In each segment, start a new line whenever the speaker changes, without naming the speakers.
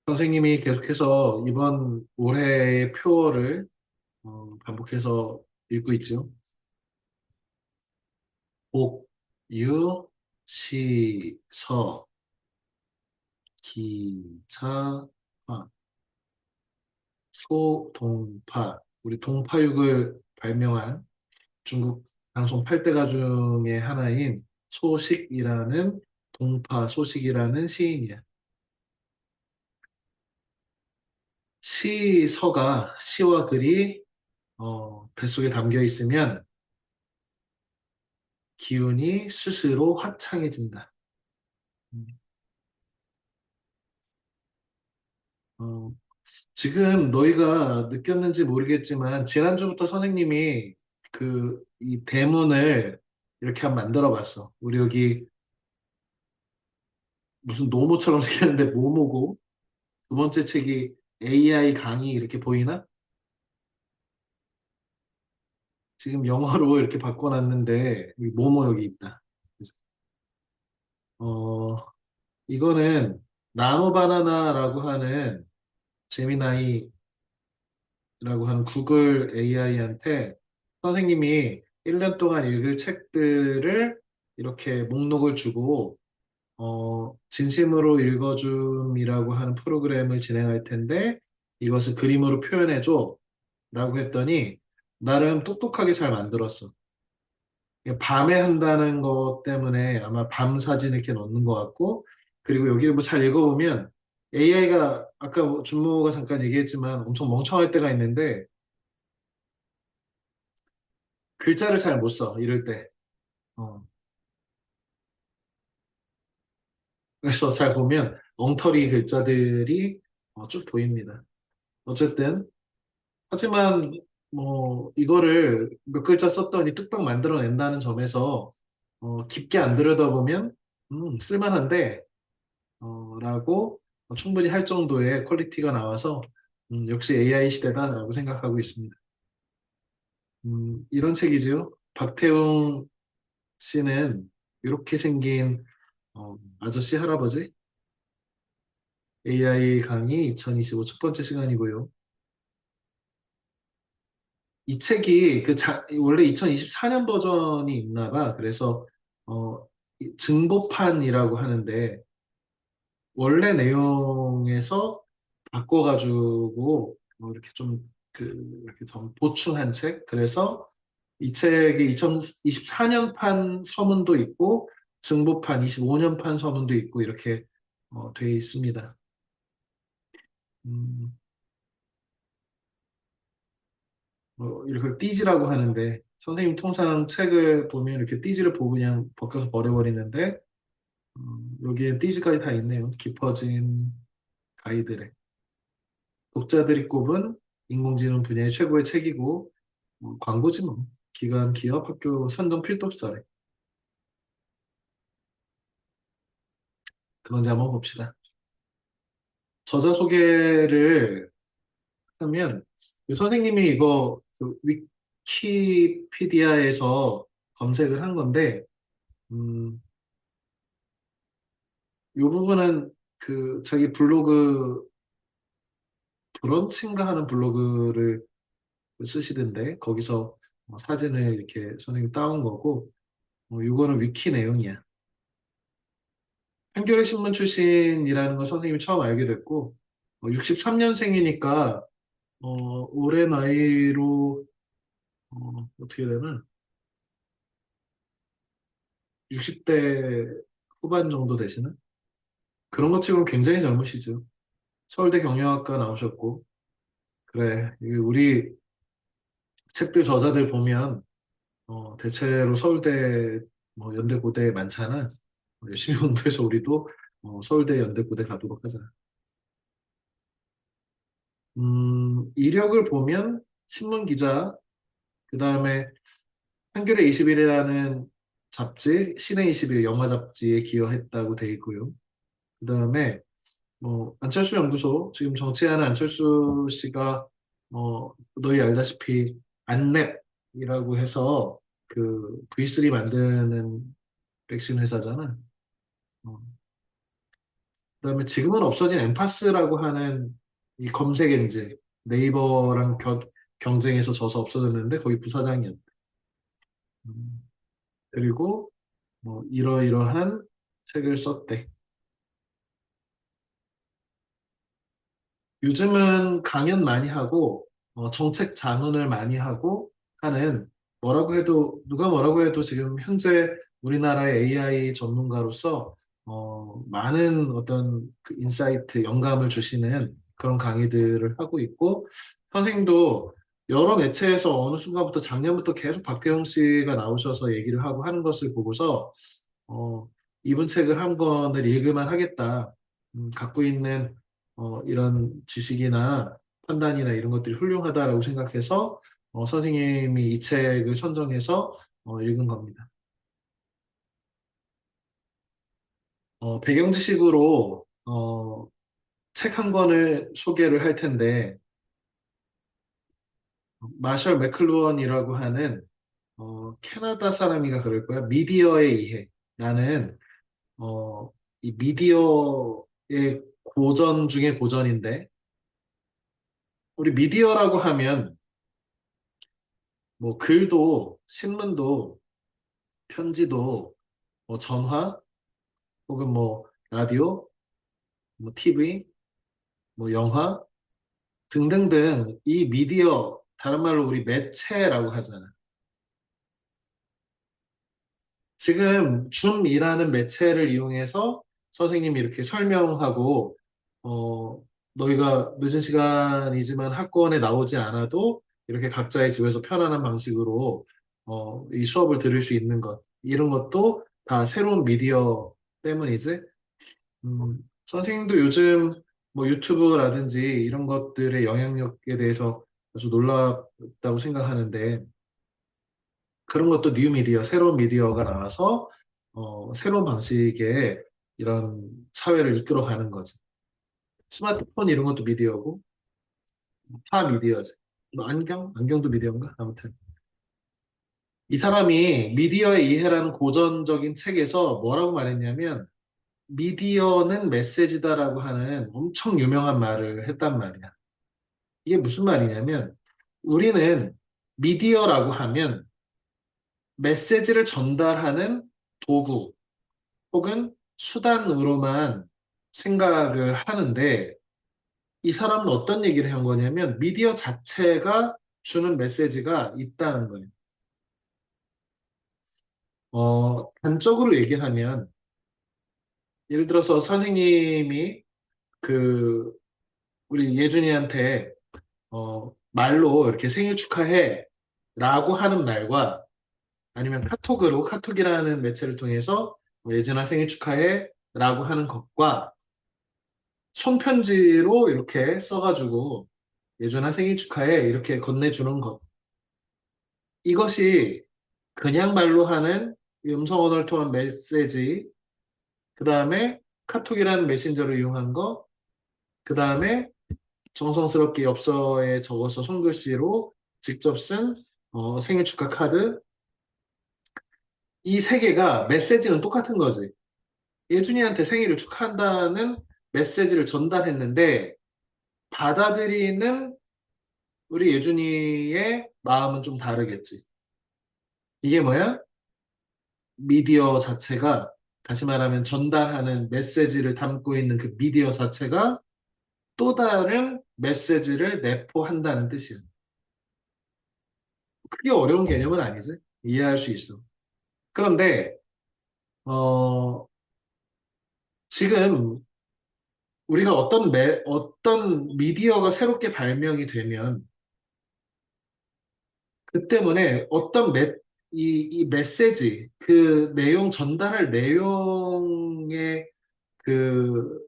선생님이 계속해서 이번 올해의 표어를 반복해서 읽고 있죠. 복, 유, 시, 서, 기, 차, 화, 소, 동, 파. 우리 동파육을 발명한 중국 방송 8대가 중에 하나인 소식이라는 동파 소식이라는 시인이야. 시서가 시와 글이 뱃속에 담겨 있으면 기운이 스스로 화창해진다. 음, 어, 지금 너희가 느꼈는지 모르겠지만 지난주부터 선생님이 이 대문을 이렇게 한번 만들어 봤어. 우리 여기 무슨 노모처럼 생겼는데 모모고 두 번째 책이 AI 강의 이렇게 보이나? 지금 영어로 이렇게 바꿔놨는데 이 모모 여기 있다. 그래서, 어, 이거는 나노바나나라고 하는 제미나이라고 하는 구글 AI한테 선생님이 1년 동안 읽을 책들을 이렇게 목록을 주고 진심으로 읽어줌이라고 하는 프로그램을 진행할 텐데 이것을 그림으로 표현해줘 라고 했더니 나름 똑똑하게 잘 만들었어. 밤에 한다는 것 때문에 아마 밤 사진 이렇게 넣는 것 같고 그리고 여기를 뭐 잘 읽어보면 AI가 아까 뭐 준모가 잠깐 얘기했지만 엄청 멍청할 때가 있는데 글자를 잘 못 써, 이럴 때. 어, 그래서 잘 보면 엉터리 글자들이 쭉 보입니다. 어쨌든 하지만 뭐 이거를 몇 글자 썼더니 뚝딱 만들어낸다는 점에서 깊게 안 들여다보면 쓸만한데 라고 충분히 할 정도의 퀄리티가 나와서 역시 AI 시대다라고 생각하고 있습니다. 이런 책이지요. 박태웅 씨는 이렇게 생긴 아저씨 할아버지 AI 강의 2025 첫 번째 시간이고요. 이 책이 원래 2024년 버전이 있나 봐. 그래서 이 증보판이라고 하는데 원래 내용에서 바꿔가지고 이렇게 이렇게 좀 보충한 책. 그래서 이 책이 2024년판 서문도 있고 증보판 25년판 서문도 있고 이렇게 돼 있습니다. 음, 이렇게 띠지라고 하는데 선생님 통상 책을 보면 이렇게 띠지를 보고 그냥 벗겨서 버려버리는데 여기에 띠지까지 다 있네요. 깊어진 가이드래. 독자들이 꼽은 인공지능 분야의 최고의 책이고 광고지 뭐. 기관, 기업, 학교 선정 필독서래. 그런지 한번 봅시다. 저자 소개를 하면 선생님이 이거 위키피디아에서 검색을 한 건데 음, 이 부분은 자기 블로그 브런치인가 하는 블로그를 쓰시던데 거기서 사진을 이렇게 선생님이 따온 거고 이거는 위키 내용이야. 한겨레 신문 출신이라는 거 선생님이 처음 알게 됐고 63년생이니까 올해 나이로 어떻게 되나 60대 후반 정도 되시는 그런 것 치고는 굉장히 젊으시죠. 서울대 경영학과 나오셨고 그래 이게 우리 책들 저자들 보면 대체로 서울대 뭐 연대 고대 많잖아. 열심히 공부해서 우리도 서울대 연대 고대 가도록 하자. 이력을 보면 신문 기자, 그 다음에 한겨레 20일이라는 잡지, 신의 20일 영화 잡지에 기여했다고 돼 있고요. 그 다음에 뭐 안철수 연구소 지금 정치하는 안철수 씨가 너희 알다시피 안랩이라고 해서 V3 만드는 백신 회사잖아. 어, 그다음에 지금은 없어진 엠파스라고 하는 이 검색 엔진, 네이버랑 경쟁해서 져서 없어졌는데 거기 부사장이었대. 음, 그리고 뭐 이러이러한 책을 썼대. 요즘은 강연 많이 하고 정책 자문을 많이 하고 하는, 뭐라고 해도 누가 뭐라고 해도 지금 현재 우리나라의 AI 전문가로서 많은 어떤 그 인사이트, 영감을 주시는 그런 강의들을 하고 있고, 선생님도 여러 매체에서 어느 순간부터 작년부터 계속 박태용 씨가 나오셔서 얘기를 하고 하는 것을 보고서 어, 이분 책을 한 권을 읽을만 하겠다. 갖고 있는 이런 지식이나 판단이나 이런 것들이 훌륭하다라고 생각해서 선생님이 이 책을 선정해서 읽은 겁니다. 배경 지식으로 책 한 권을 소개를 할 텐데, 마셜 맥클루언이라고 하는 캐나다 사람이가 그럴 거야. 미디어의 이해라는 어, 이 미디어의 고전 중에 고전인데, 우리 미디어라고 하면 뭐 글도 신문도 편지도 뭐 전화 혹은 뭐 라디오, 뭐 TV, 뭐 영화 등등등, 이 미디어, 다른 말로 우리 매체라고 하잖아. 지금 줌이라는 매체를 이용해서 선생님이 이렇게 설명하고, 어, 너희가 늦은 시간이지만 학원에 나오지 않아도 이렇게 각자의 집에서 편안한 방식으로 이 수업을 들을 수 있는 것, 이런 것도 다 새로운 미디어 때문이지. 선생님도 요즘 뭐 유튜브라든지 이런 것들의 영향력에 대해서 아주 놀랍다고 생각하는데, 그런 것도 뉴 미디어, 새로운 미디어가 나와서 새로운 방식의 이런 사회를 이끌어가는 거지. 스마트폰 이런 것도 미디어고 다 미디어지. 뭐 안경도 미디어인가? 아무튼 이 사람이 미디어의 이해라는 고전적인 책에서 뭐라고 말했냐면, 미디어는 메시지다라고 하는 엄청 유명한 말을 했단 말이야. 이게 무슨 말이냐면, 우리는 미디어라고 하면 메시지를 전달하는 도구 혹은 수단으로만 생각을 하는데, 이 사람은 어떤 얘기를 한 거냐면 미디어 자체가 주는 메시지가 있다는 거예요. 단적으로 얘기하면, 예를 들어서 선생님이 그 우리 예준이한테 말로 이렇게 생일 축하해 라고 하는 말과, 아니면 카톡으로, 카톡이라는 매체를 통해서 예준아 생일 축하해 라고 하는 것과, 손편지로 이렇게 써가지고 예준아 생일 축하해 이렇게 건네주는 것, 이것이 그냥 말로 하는 음성 언어를 통한 메시지, 그 다음에 카톡이라는 메신저를 이용한 거, 그 다음에 정성스럽게 엽서에 적어서 손글씨로 직접 쓴 생일 축하 카드, 이 세 개가 메시지는 똑같은 거지. 예준이한테 생일을 축하한다는 메시지를 전달했는데, 받아들이는 우리 예준이의 마음은 좀 다르겠지. 이게 뭐야? 미디어 자체가, 다시 말하면 전달하는 메시지를 담고 있는 그 미디어 자체가 또 다른 메시지를 내포한다는 뜻이야. 크게 어려운 개념은 아니지. 이해할 수 있어. 그런데 어, 지금 우리가 어떤 미디어가 새롭게 발명이 되면 그 때문에 이 메시지, 그 내용, 전달할 내용의 그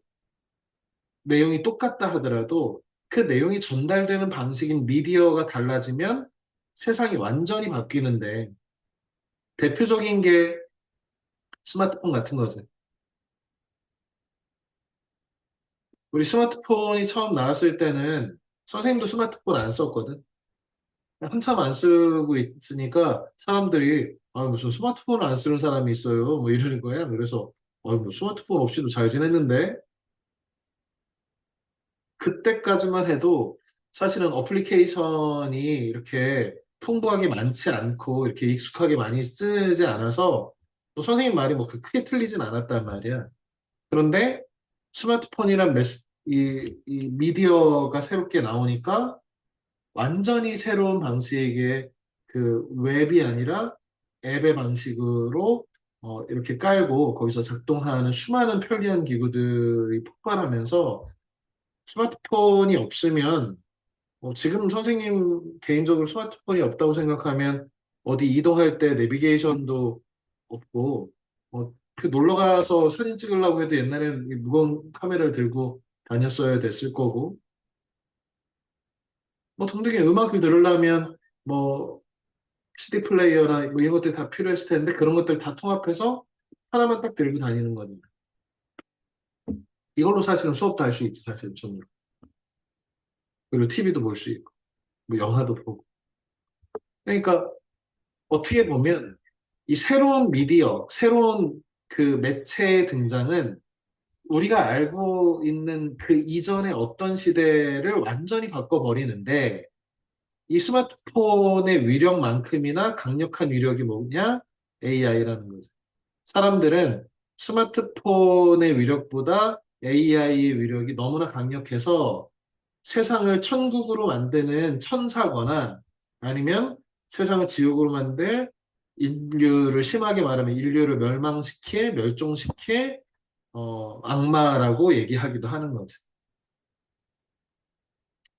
내용이 똑같다 하더라도 그 내용이 전달되는 방식인 미디어가 달라지면 세상이 완전히 바뀌는데, 대표적인 게 스마트폰 같은 거지. 우리 스마트폰이 처음 나왔을 때는 선생님도 스마트폰 안 썼거든. 한참 안 쓰고 있으니까 사람들이 무슨 스마트폰을 안 쓰는 사람이 있어요. 뭐 이러는 거야. 그래서 뭐 스마트폰 없이도 잘 지냈는데 그때까지만 해도 사실은 어플리케이션이 이렇게 풍부하게 많지 않고 이렇게 익숙하게 많이 쓰지 않아서 또 선생님 말이 뭐 크게 틀리진 않았단 말이야. 그런데 스마트폰이란 이 미디어가 새롭게 나오니까 완전히 새로운 방식의 그 웹이 아니라 앱의 방식으로 이렇게 깔고 거기서 작동하는 수많은 편리한 기구들이 폭발하면서 스마트폰이 없으면 지금 선생님 개인적으로 스마트폰이 없다고 생각하면 어디 이동할 때 내비게이션도 없고 그 놀러 가서 사진 찍으려고 해도 옛날에는 이 무거운 카메라를 들고 다녔어야 됐을 거고 뭐 등등의 음악을 들으려면 뭐 CD 플레이어나 뭐 이런 것들이 다 필요했을 텐데 그런 것들 다 통합해서 하나만 딱 들고 다니는 거지. 이걸로 사실은 수업도 할 수 있지 사실 좀. 그리고 TV도 볼 수 있고 뭐 영화도 보고. 그러니까 어떻게 보면 이 새로운 미디어, 새로운 그 매체의 등장은 우리가 알고 있는 그 이전의 어떤 시대를 완전히 바꿔버리는데 이 스마트폰의 위력만큼이나 강력한 위력이 뭐냐? AI라는 거죠. 사람들은 스마트폰의 위력보다 AI의 위력이 너무나 강력해서 세상을 천국으로 만드는 천사거나 아니면 세상을 지옥으로 만들 인류를 심하게 말하면 인류를 멸종시킬 악마라고 얘기하기도 하는 거지.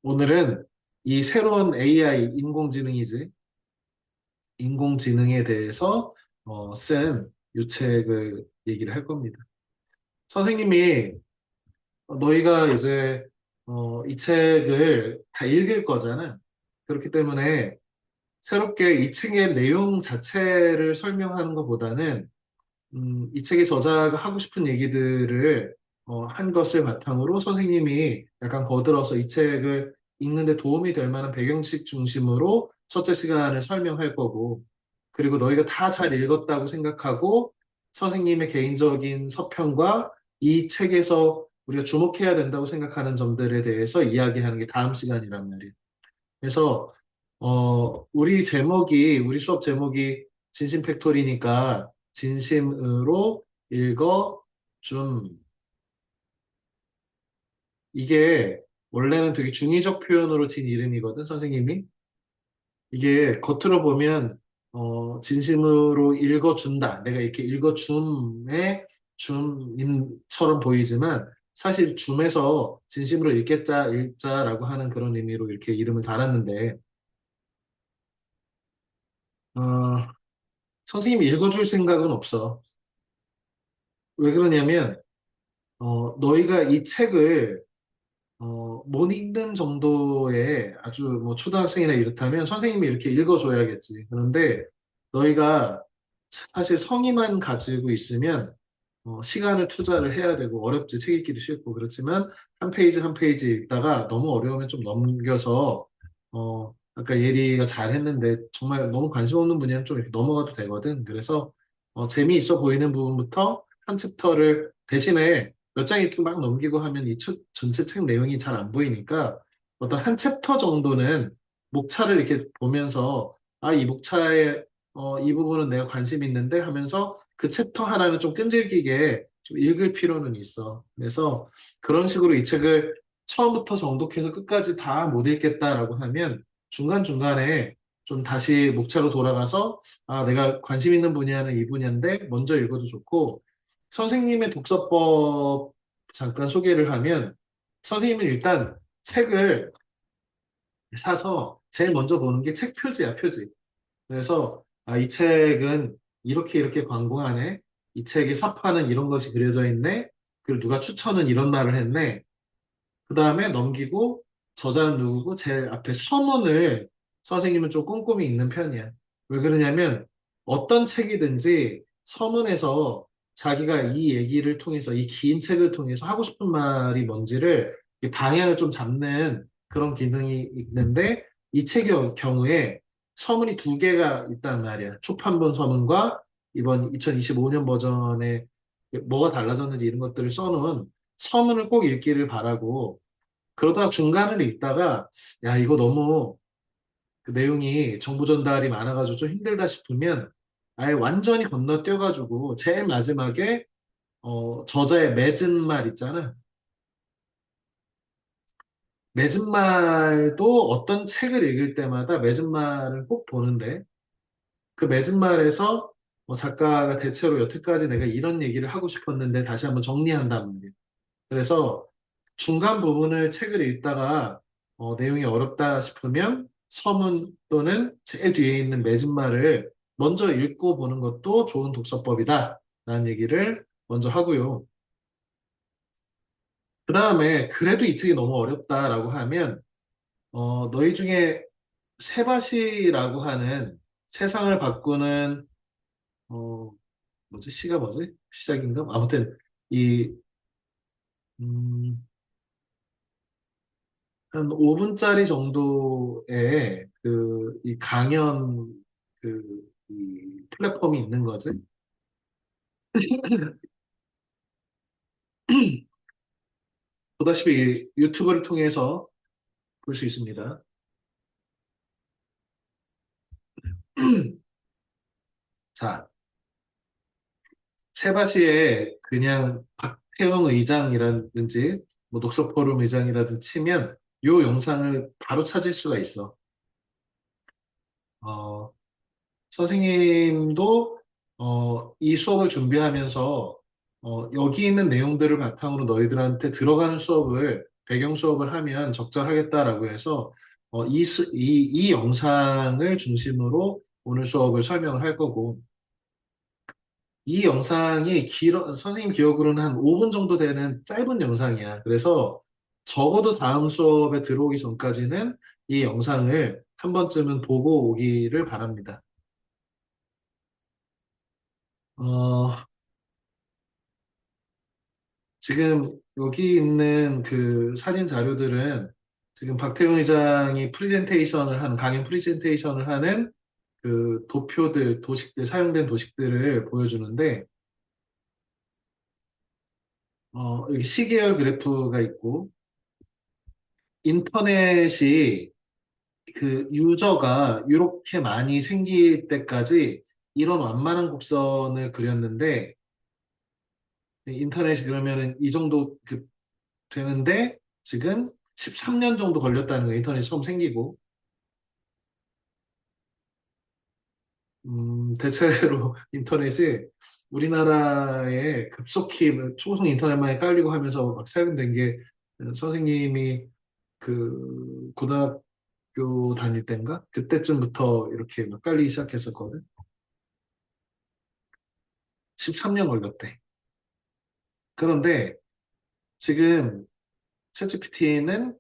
오늘은 이 새로운 AI, 인공지능이지. 인공지능에 대해서 쓴 이 책을 얘기를 할 겁니다. 선생님이 너희가 이제 이 책을 다 읽을 거잖아. 그렇기 때문에 새롭게 이 책의 내용 자체를 설명하는 것보다는 이 책의 저자가 하고 싶은 얘기들을 한 것을 바탕으로 선생님이 약간 거들어서 이 책을 읽는데 도움이 될 만한 배경식 중심으로 첫째 시간을 설명할 거고, 그리고 너희가 다 잘 읽었다고 생각하고 선생님의 개인적인 서평과 이 책에서 우리가 주목해야 된다고 생각하는 점들에 대해서 이야기하는 게 다음 시간이란 말이에요. 그래서 우리 수업 제목이 진심 팩토리니까 진심으로 읽어 줌. 이게 원래는 되게 중의적 표현으로 진 이름이거든, 선생님이. 이게 겉으로 보면 진심으로 읽어준다. 내가 이렇게 읽어줌의 줌임처럼 보이지만 사실 줌에서 진심으로 읽자라고 하는 그런 의미로 이렇게 이름을 달았는데 어, 선생님이 읽어줄 생각은 없어. 왜 그러냐면 너희가 이 책을 못 읽는 정도의 아주 뭐 초등학생이나 이렇다면 선생님이 이렇게 읽어줘야겠지. 그런데 너희가 사실 성의만 가지고 있으면 시간을 투자를 해야 되고 어렵지 책 읽기도 싫고 그렇지만 한 페이지 한 페이지 읽다가 너무 어려우면 좀 넘겨서 아까 예리가 잘했는데 정말 너무 관심 없는 분야는 좀 이렇게 넘어가도 되거든. 그래서 재미있어 보이는 부분부터 한 챕터를 대신에 몇 장 이렇게 막 넘기고 하면 전체 책 내용이 잘 안 보이니까 어떤 한 챕터 정도는 목차를 이렇게 보면서 아, 이 목차에 이 부분은 내가 관심 있는데 하면서 그 챕터 하나는 좀 끈질기게 좀 읽을 필요는 있어. 그래서 그런 식으로 이 책을 처음부터 정독해서 끝까지 다 못 읽겠다라고 하면 중간중간에 좀 다시 목차로 돌아가서 아, 내가 관심 있는 분야는 이 분야인데 먼저 읽어도 좋고 선생님의 독서법 잠깐 소개를 하면 선생님은 일단 책을 사서 제일 먼저 보는 게 책 표지야, 표지. 그래서 아, 이 책은 이렇게 이렇게 광고하네. 이 책의 서판은 이런 것이 그려져 있네. 그리고 누가 추천은 이런 말을 했네. 그 다음에 넘기고 저자는 누구고 제일 앞에 서문을 선생님은 좀 꼼꼼히 읽는 편이야. 왜 그러냐면 어떤 책이든지 서문에서 자기가 이 얘기를 통해서 이 긴 책을 통해서 하고 싶은 말이 뭔지를 이 방향을 좀 잡는 그런 기능이 있는데 이 책의 경우에 서문이 두 개가 있단 말이야. 초판본 서문과 이번 2025년 버전에 뭐가 달라졌는지 이런 것들을 써놓은 서문을 꼭 읽기를 바라고 그러다가 중간을 읽다가, 야, 이거 너무 그 내용이 정보 전달이 많아가지고 좀 힘들다 싶으면 아예 완전히 건너뛰어가지고 제일 마지막에 저자의 맺은 말 있잖아. 맺은 말도 어떤 책을 읽을 때마다 맺은 말을 꼭 보는데 그 맺은 말에서 작가가 대체로 여태까지 내가 이런 얘기를 하고 싶었는데 다시 한번 정리한단 말이야. 그래서 중간 부분을 책을 읽다가 내용이 어렵다 싶으면 서문 또는 제일 뒤에 있는 맺은 말을 먼저 읽고 보는 것도 좋은 독서법이다. 라는 얘기를 먼저 하고요. 그 다음에 그래도 이 책이 너무 어렵다라고 하면 너희 중에 세바시라고 하는 세상을 바꾸는 어, 뭐지? 시가 뭐지? 시작인가? 아무튼 이 음, 한 5분짜리 정도의 이 강연 이 플랫폼이 있는 거지. 보다시피 유튜브를 통해서 볼 수 있습니다. 자, 세바시의 그냥 박태영 의장이라든지 뭐 녹색포럼 의장이라든지 치면 요 영상을 바로 찾을 수가 있어. 어, 선생님도 이 수업을 준비하면서 여기 있는 내용들을 바탕으로 너희들한테 들어가는 수업을 배경 수업을 하면 적절하겠다라고 해서 이 영상을 중심으로 오늘 수업을 설명을 할 거고 이 영상이 선생님 기억으로는 한 5분 정도 되는 짧은 영상이야. 그래서 적어도 다음 수업에 들어오기 전까지는 이 영상을 한 번쯤은 보고 오기를 바랍니다. 어, 지금 여기 있는 그 사진 자료들은 지금 박태용 의장이 강연 프리젠테이션을 하는 그 도표들, 도식들, 사용된 도식들을 보여주는데, 여기 시계열 그래프가 있고, 인터넷이 그 유저가 이렇게 많이 생길 때까지 이런 완만한 곡선을 그렸는데, 인터넷이 그러면은 이 정도 되는데, 지금 13년 정도 걸렸다는 거예요. 인터넷이 처음 생기고. 대체로 인터넷이 우리나라에 급속히 초고속 인터넷망에 깔리고 하면서 막 사용된 게 선생님이 그 고등학교 다닐 때인가? 그때쯤부터 이렇게 막 깔리기 시작했었거든. 13년 걸렸대. 그런데 지금 챗GPT는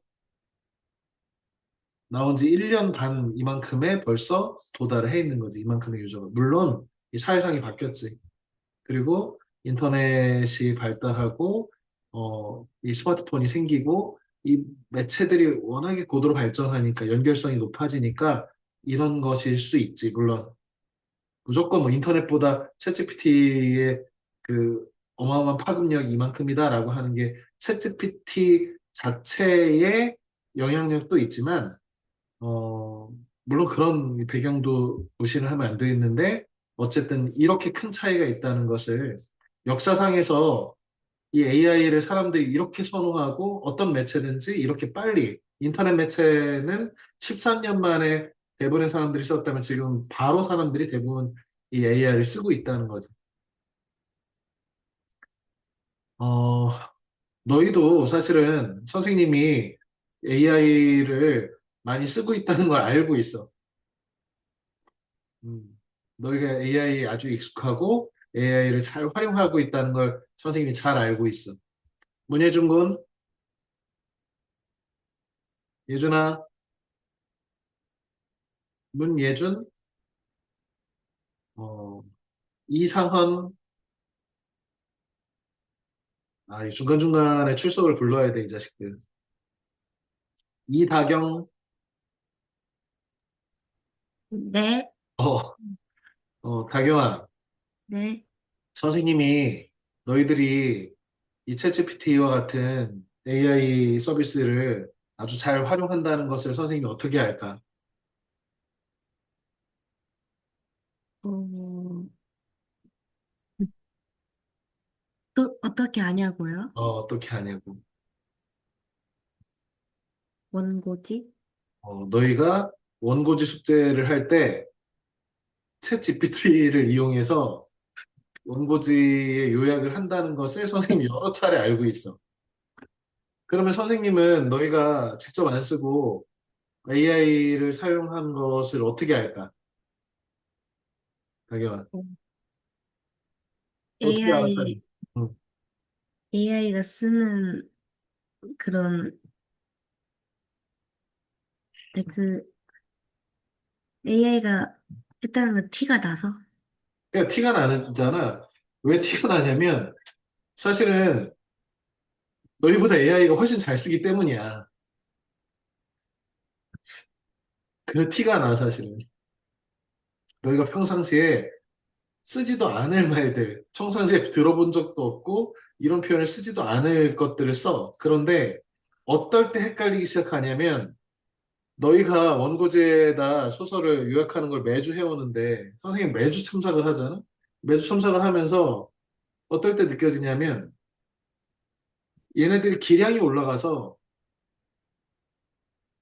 나온 지 1년 반 이만큼에 벌써 도달을 해 있는 거지. 이만큼의 유저가. 물론 이 사회상이 바뀌었지. 그리고 인터넷이 발달하고 이 스마트폰이 생기고 이 매체들이 워낙에 고도로 발전하니까 연결성이 높아지니까 이런 것일 수 있지. 물론 무조건 뭐 인터넷보다 챗GPT의 그 어마어마한 파급력이 이만큼이다라고 하는 게 챗GPT 자체의 영향력도 있지만 어, 물론 그런 배경도 무시를 하면 안 되겠는데, 어쨌든 이렇게 큰 차이가 있다는 것을 역사상에서 이 AI를 사람들이 이렇게 선호하고 어떤 매체든지 이렇게 빨리, 인터넷 매체는 13년 만에 대부분의 사람들이 썼다면 지금 바로 사람들이 대부분 이 AI를 쓰고 있다는 거죠. 어, 너희도 사실은 선생님이 AI를 많이 쓰고 있다는 걸 알고 있어. 너희가 AI에 아주 익숙하고 AI를 잘 활용하고 있다는 걸 선생님이 잘 알고 있어. 문예준 군, 예준아, 문예준, 어, 이상헌, 이 중간중간에 출석을 불러야 돼, 이 자식들. 이다경,
네,
어, 다경아,
네,
선생님이 너희들이 이 챗GPT와 같은 AI 서비스를 아주 잘 활용한다는 것을 선생님이 어떻게 알까?
어, 또 어떻게 아냐고요?
어떻게 하냐고.
원고지?
너희가 원고지 숙제를 할 때 챗 GPT를 이용해서 원고지의 요약을 한다는 것을 선생님이 여러 차례 알고 있어. 그러면 선생님은 너희가 직접 안 쓰고 AI를 사용한 것을 어떻게 알까? 당연한. 어떻게 알아차려?
AI,
응.
AI가 쓰는 그런, 그, AI가 했다는 거 티가 나서?
그러니까 티가 나잖아. 왜 티가 나냐면 사실은 너희보다 AI가 훨씬 잘 쓰기 때문이야. 그 티가 나, 사실은. 너희가 평상시에 쓰지도 않을 말들, 평상시에 들어본 적도 없고, 이런 표현을 쓰지도 않을 것들을 써. 그런데 어떨 때 헷갈리기 시작하냐면, 너희가 원고지에다 소설을 요약하는 걸 매주 해오는데, 선생님 매주 참작을 하잖아? 매주 참작을 하면서 어떨 때 느껴지냐면, 얘네들이 기량이 올라가서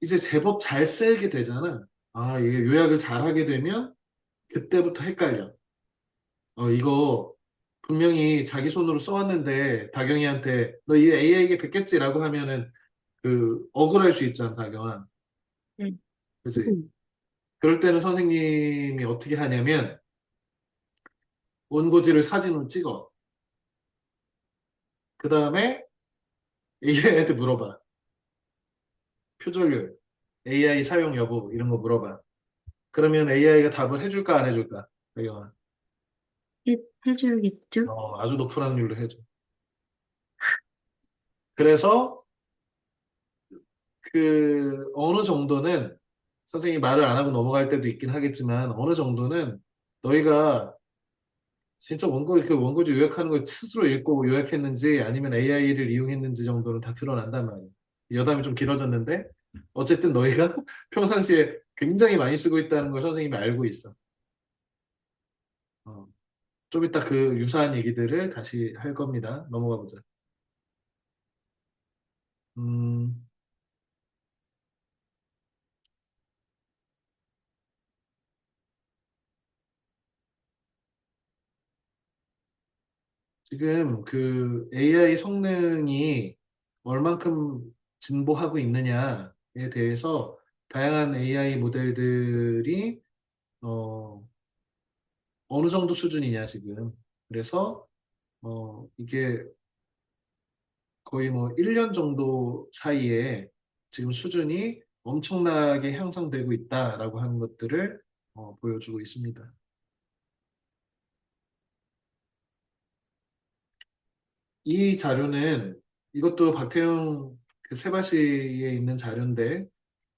이제 제법 잘 쓰게 되잖아. 아, 이게 요약을 잘 하게 되면, 그때부터 헷갈려. 이거 분명히 자기 손으로 써왔는데 다경이한테 너 이 AI에게 뵙겠지라고 하면은 억울할 수 있잖아, 다경아.
네.
그치? 그럴 때는 선생님이 어떻게 하냐면 원고지를 사진으로 찍어. 그 다음에 AI한테 물어봐. 표절률, AI 사용 여부 이런 거 물어봐. 그러면 AI가 답을 해줄까 안 해줄까? 다경아.
해줘야겠죠?
아주 높은 확률로 해줘. 그래서 어느 정도는 선생님이 말을 안 하고 넘어갈 때도 있긴 하겠지만 어느 정도는 너희가 진짜 원고지 요약하는 걸 스스로 읽고 요약했는지 아니면 AI를 이용했는지 정도는 다 드러난단 말이야. 여담이 좀 길어졌는데 어쨌든 너희가 평상시에 굉장히 많이 쓰고 있다는 걸 선생님이 알고 있어. 어, 좀 이따 그 유사한 얘기들을 다시 할 겁니다. 넘어가 보자. 음, 지금 AI 성능이 얼만큼 진보하고 있느냐에 대해서 다양한 AI 모델들이 어, 어느 정도 수준이냐 지금. 그래서 이게 거의 뭐 1년 정도 사이에 지금 수준이 엄청나게 향상되고 있다라고 하는 것들을 보여주고 있습니다. 이 자료는 이것도 박태용 그 세바시에 있는 자료인데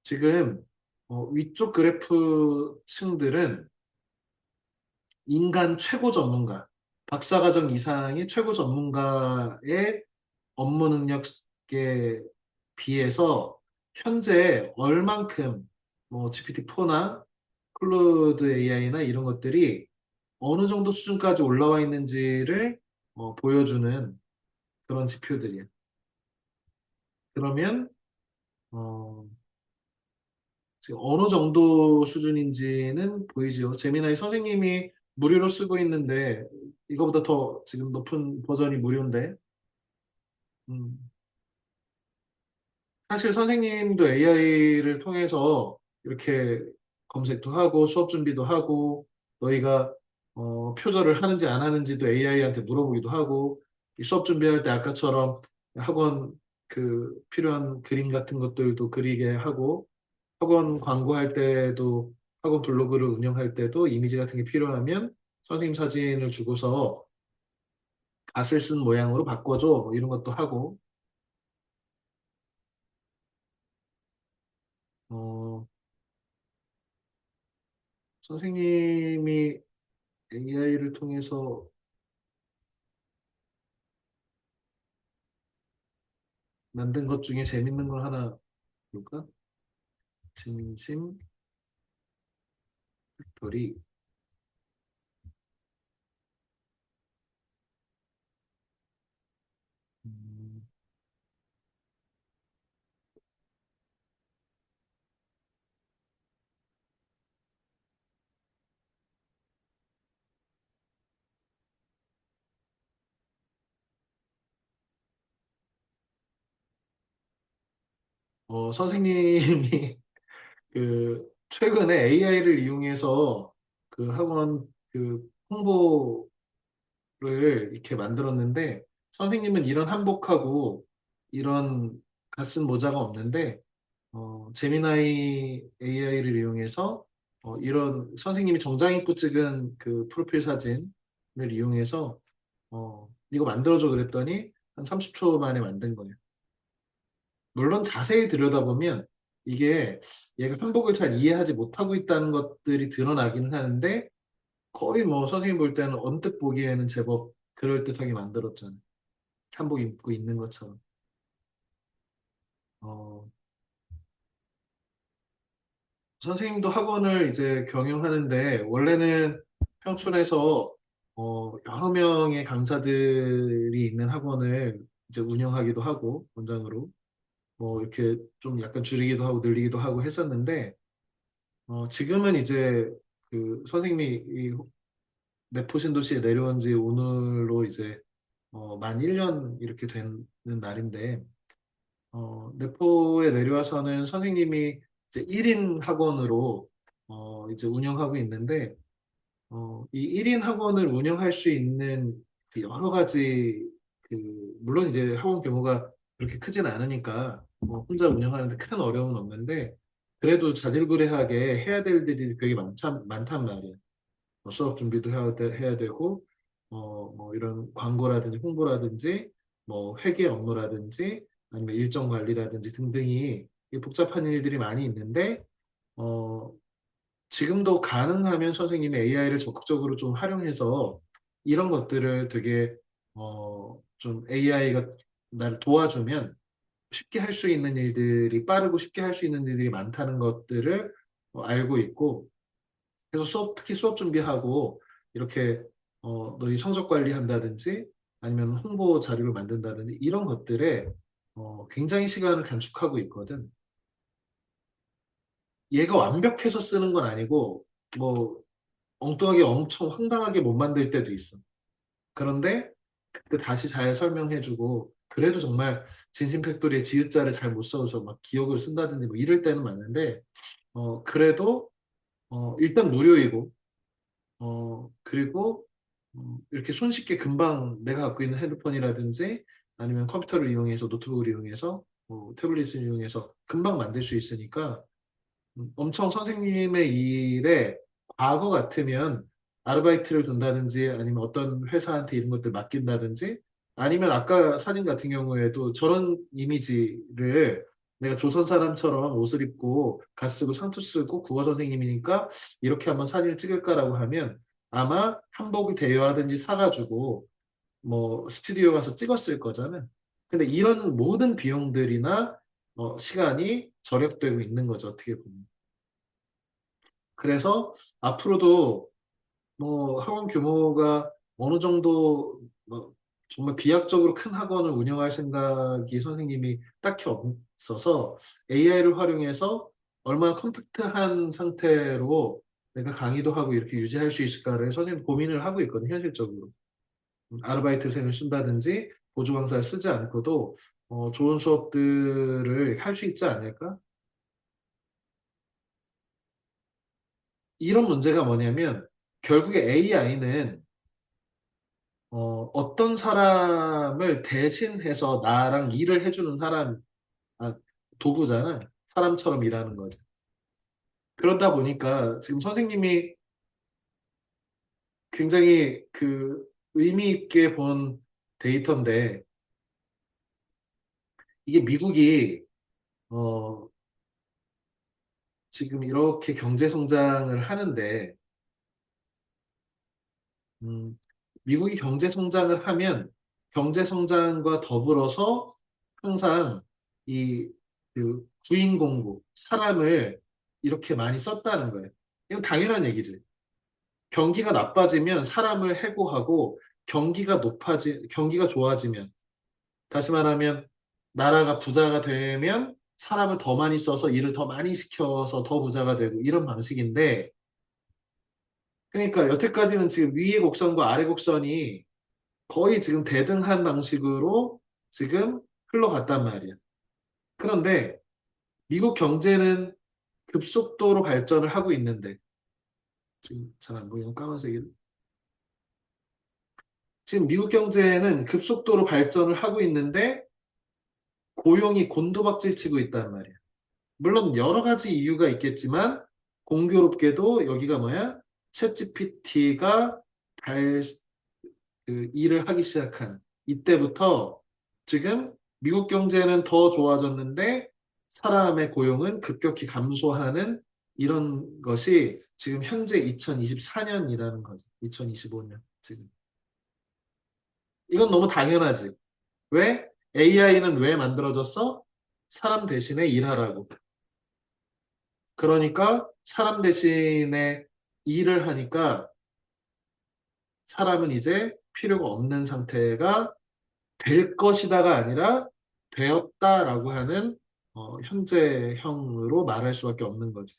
지금 위쪽 그래프 층들은 인간 최고 전문가, 박사과정 이상의 최고 전문가의 업무 능력에 비해서 현재 얼만큼 뭐 GPT-4나 클로드 AI나 이런 것들이 어느 정도 수준까지 올라와 있는지를 보여주는 그런 지표들이에요. 그러면 어, 지금 어느 정도 수준인지는 보이지요. 재미나이 선생님이 무료로 쓰고 있는데 이거보다 더 지금 높은 버전이 무료인데 음, 사실 선생님도 AI를 통해서 이렇게 검색도 하고 수업 준비도 하고 너희가 표절을 하는지 안 하는지도 AI한테 물어보기도 하고 이 수업 준비할 때 아까처럼 학원 필요한 그림 같은 것들도 그리게 하고 학원 광고할 때도 학원 블로그를 운영할 때도 이미지 같은 게 필요하면 선생님 사진을 주고서 갓을 쓴 모양으로 바꿔줘 뭐 이런 것도 하고 어, 선생님이 AI를 통해서 만든 것 중에 재밌는 걸 하나 볼까? 진심 팩토리. 음, 선생님이 그 최근에 AI를 이용해서 그 학원 그 홍보를 이렇게 만들었는데 선생님은 이런 한복하고 이런 갓쓴 모자가 없는데 제미나이 AI를 이용해서 이런 선생님이 정장 입고 찍은 그 프로필 사진을 이용해서 이거 만들어줘 그랬더니 한 30초 만에 만든 거예요. 물론 자세히 들여다보면 이게 얘가 한복을 잘 이해하지 못하고 있다는 것들이 드러나기는 하는데 거의 뭐 선생님 볼 때는 언뜻 보기에는 제법 그럴듯하게 만들었잖아요. 한복 입고 있는 것처럼. 어, 선생님도 학원을 이제 경영하는데 원래는 평촌에서 여러 명의 강사들이 있는 학원을 이제 운영하기도 하고 원장으로 뭐 이렇게 좀 약간 줄이기도 하고 늘리기도 하고 했었는데 지금은 이제 그 선생님이 이 내포신도시에 내려온 지 오늘로 이제 만 1년 이렇게 되는 날인데 내포에 내려와서는 선생님이 이제 1인 학원으로 이제 운영하고 있는데 이 1인 학원을 운영할 수 있는 그 여러 가지 그 물론 이제 학원 규모가 그렇게 크진 않으니까 혼자 운영하는데 큰 어려움은 없는데 그래도 자질구레하게 해야 될 일이 되게 많단 말이에요. 수업 준비도 해야 되고, 뭐 이런 광고라든지 홍보라든지, 뭐 회계 업무라든지, 아니면 일정 관리라든지 등등이 이 복잡한 일들이 많이 있는데, 어, 지금도 가능하면 선생님이 AI를 적극적으로 좀 활용해서 이런 것들을 되게, 좀 AI가 나를 도와주면 쉽게 할 수 있는 일들이 빠르고 쉽게 할 수 있는 일들이 많다는 것들을 알고 있고, 그래서 특히 수업 준비하고 이렇게 너희 성적 관리한다든지 아니면 홍보 자료를 만든다든지 이런 것들에 굉장히 시간을 단축하고 있거든. 얘가 완벽해서 쓰는 건 아니고 뭐 엉뚱하게 엄청 황당하게 못 만들 때도 있어. 그런데 그때 다시 잘 설명해주고 그래도 정말 진심팩토리의 지읒자를 잘 못 써서 막 기억을 쓴다든지 뭐 이럴 때는 많은데 그래도 일단 무료이고 그리고 이렇게 손쉽게 금방 내가 갖고 있는 핸드폰이라든지 아니면 컴퓨터를 이용해서 노트북을 이용해서 태블릿을 이용해서 금방 만들 수 있으니까 엄청 선생님의 일에 과거 같으면 아르바이트를 둔다든지 아니면 어떤 회사한테 이런 것들 맡긴다든지 아니면 아까 사진 같은 경우에도 저런 이미지를 내가 조선 사람처럼 옷을 입고 가스 쓰고 상투 쓰고 국어 선생님이니까 이렇게 한번 사진을 찍을까라고 하면 아마 한복을 대여하든지 사가지고 뭐 스튜디오 가서 찍었을 거잖아. 근데 이런 모든 비용들이나 시간이 절약되고 있는 거죠, 어떻게 보면. 그래서 앞으로도 뭐 학원 규모가 어느 정도 뭐 정말 비약적으로 큰 학원을 운영할 생각이 선생님이 딱히 없어서 AI를 활용해서 얼마나 컴팩트한 상태로 내가 강의도 하고 이렇게 유지할 수 있을까를 선생님 고민을 하고 있거든요, 현실적으로. 아르바이트생을 쓴다든지 보조 강사를 쓰지 않고도 좋은 수업들을 할 수 있지 않을까? 이런 문제가 뭐냐면 결국에 AI는 어떤 사람을 대신해서 나랑 일을 해주는 아, 도구잖아. 사람처럼 일하는 거지. 그러다 보니까 지금 선생님이 굉장히 그 의미 있게 본 데이터인데 이게 미국이 어, 지금 이렇게 경제 성장을 하는데 미국이 경제 성장을 하면 경제 성장과 더불어서 항상 이 그 구인공고 사람을 이렇게 많이 썼다는 거예요. 이건 당연한 얘기지. 경기가 나빠지면 사람을 해고하고 경기가 좋아지면 다시 말하면 나라가 부자가 되면 사람을 더 많이 써서 일을 더 많이 시켜서 더 부자가 되고 이런 방식인데 그러니까 여태까지는 지금 위의 곡선과 아래 곡선이 거의 지금 대등한 방식으로 지금 흘러갔단 말이야. 그런데 미국 경제는 급속도로 발전을 하고 있는데 지금 잘 안 보이는 까만색이 지금 미국 경제는 급속도로 발전을 하고 있는데 고용이 곤두박질 치고 있단 말이야. 물론 여러 가지 이유가 있겠지만 공교롭게도 여기가 뭐야? 챗GPT가 그 일을 하기 시작한 이때부터 지금 미국 경제는 더 좋아졌는데 사람의 고용은 급격히 감소하는 이런 것이 지금 현재 2024년이라는 거죠. 2025년 지금. 이건 너무 당연하지. 왜? AI는 왜 만들어졌어? 사람 대신에 일하라고. 그러니까 사람 대신에 일을 하니까 사람은 이제 필요가 없는 상태가 될 것이다가 아니라 되었다라고 하는 현재형으로 말할 수밖에 없는 거지.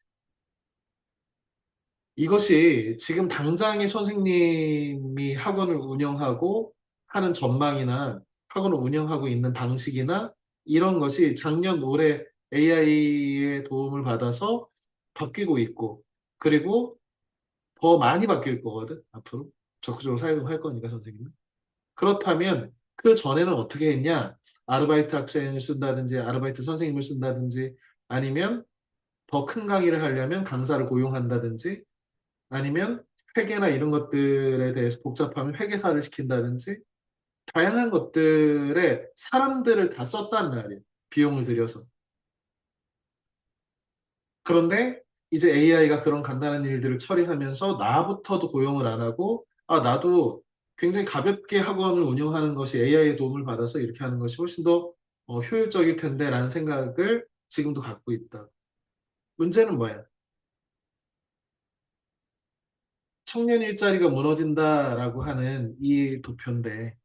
이것이 지금 당장의 선생님이 학원을 운영하고 하는 전망이나 학원을 운영하고 있는 방식이나 이런 것이 작년, 올해 AI의 도움을 받아서 바뀌고 있고 그리고 더 많이 바뀔 거거든, 앞으로. 적극적으로 사용할 거니까, 선생님은. 그렇다면 그 전에는 어떻게 했냐? 아르바이트 학생을 쓴다든지 아르바이트 선생님을 쓴다든지 아니면 더 큰 강의를 하려면 강사를 고용한다든지 아니면 회계나 이런 것들에 대해서 복잡하면 회계사를 시킨다든지 다양한 것들에 사람들을 다 썼단 말이에요. 비용을 들여서. 그런데 이제 AI가 그런 간단한 일들을 처리하면서 나부터도 고용을 안 하고 아 나도 굉장히 가볍게 학원을 운영하는 것이 AI의 도움을 받아서 이렇게 하는 것이 훨씬 더 효율적일 텐데라는 생각을 지금도 갖고 있다. 문제는 뭐야? 청년 일자리가 무너진다라고 하는 이 도표인데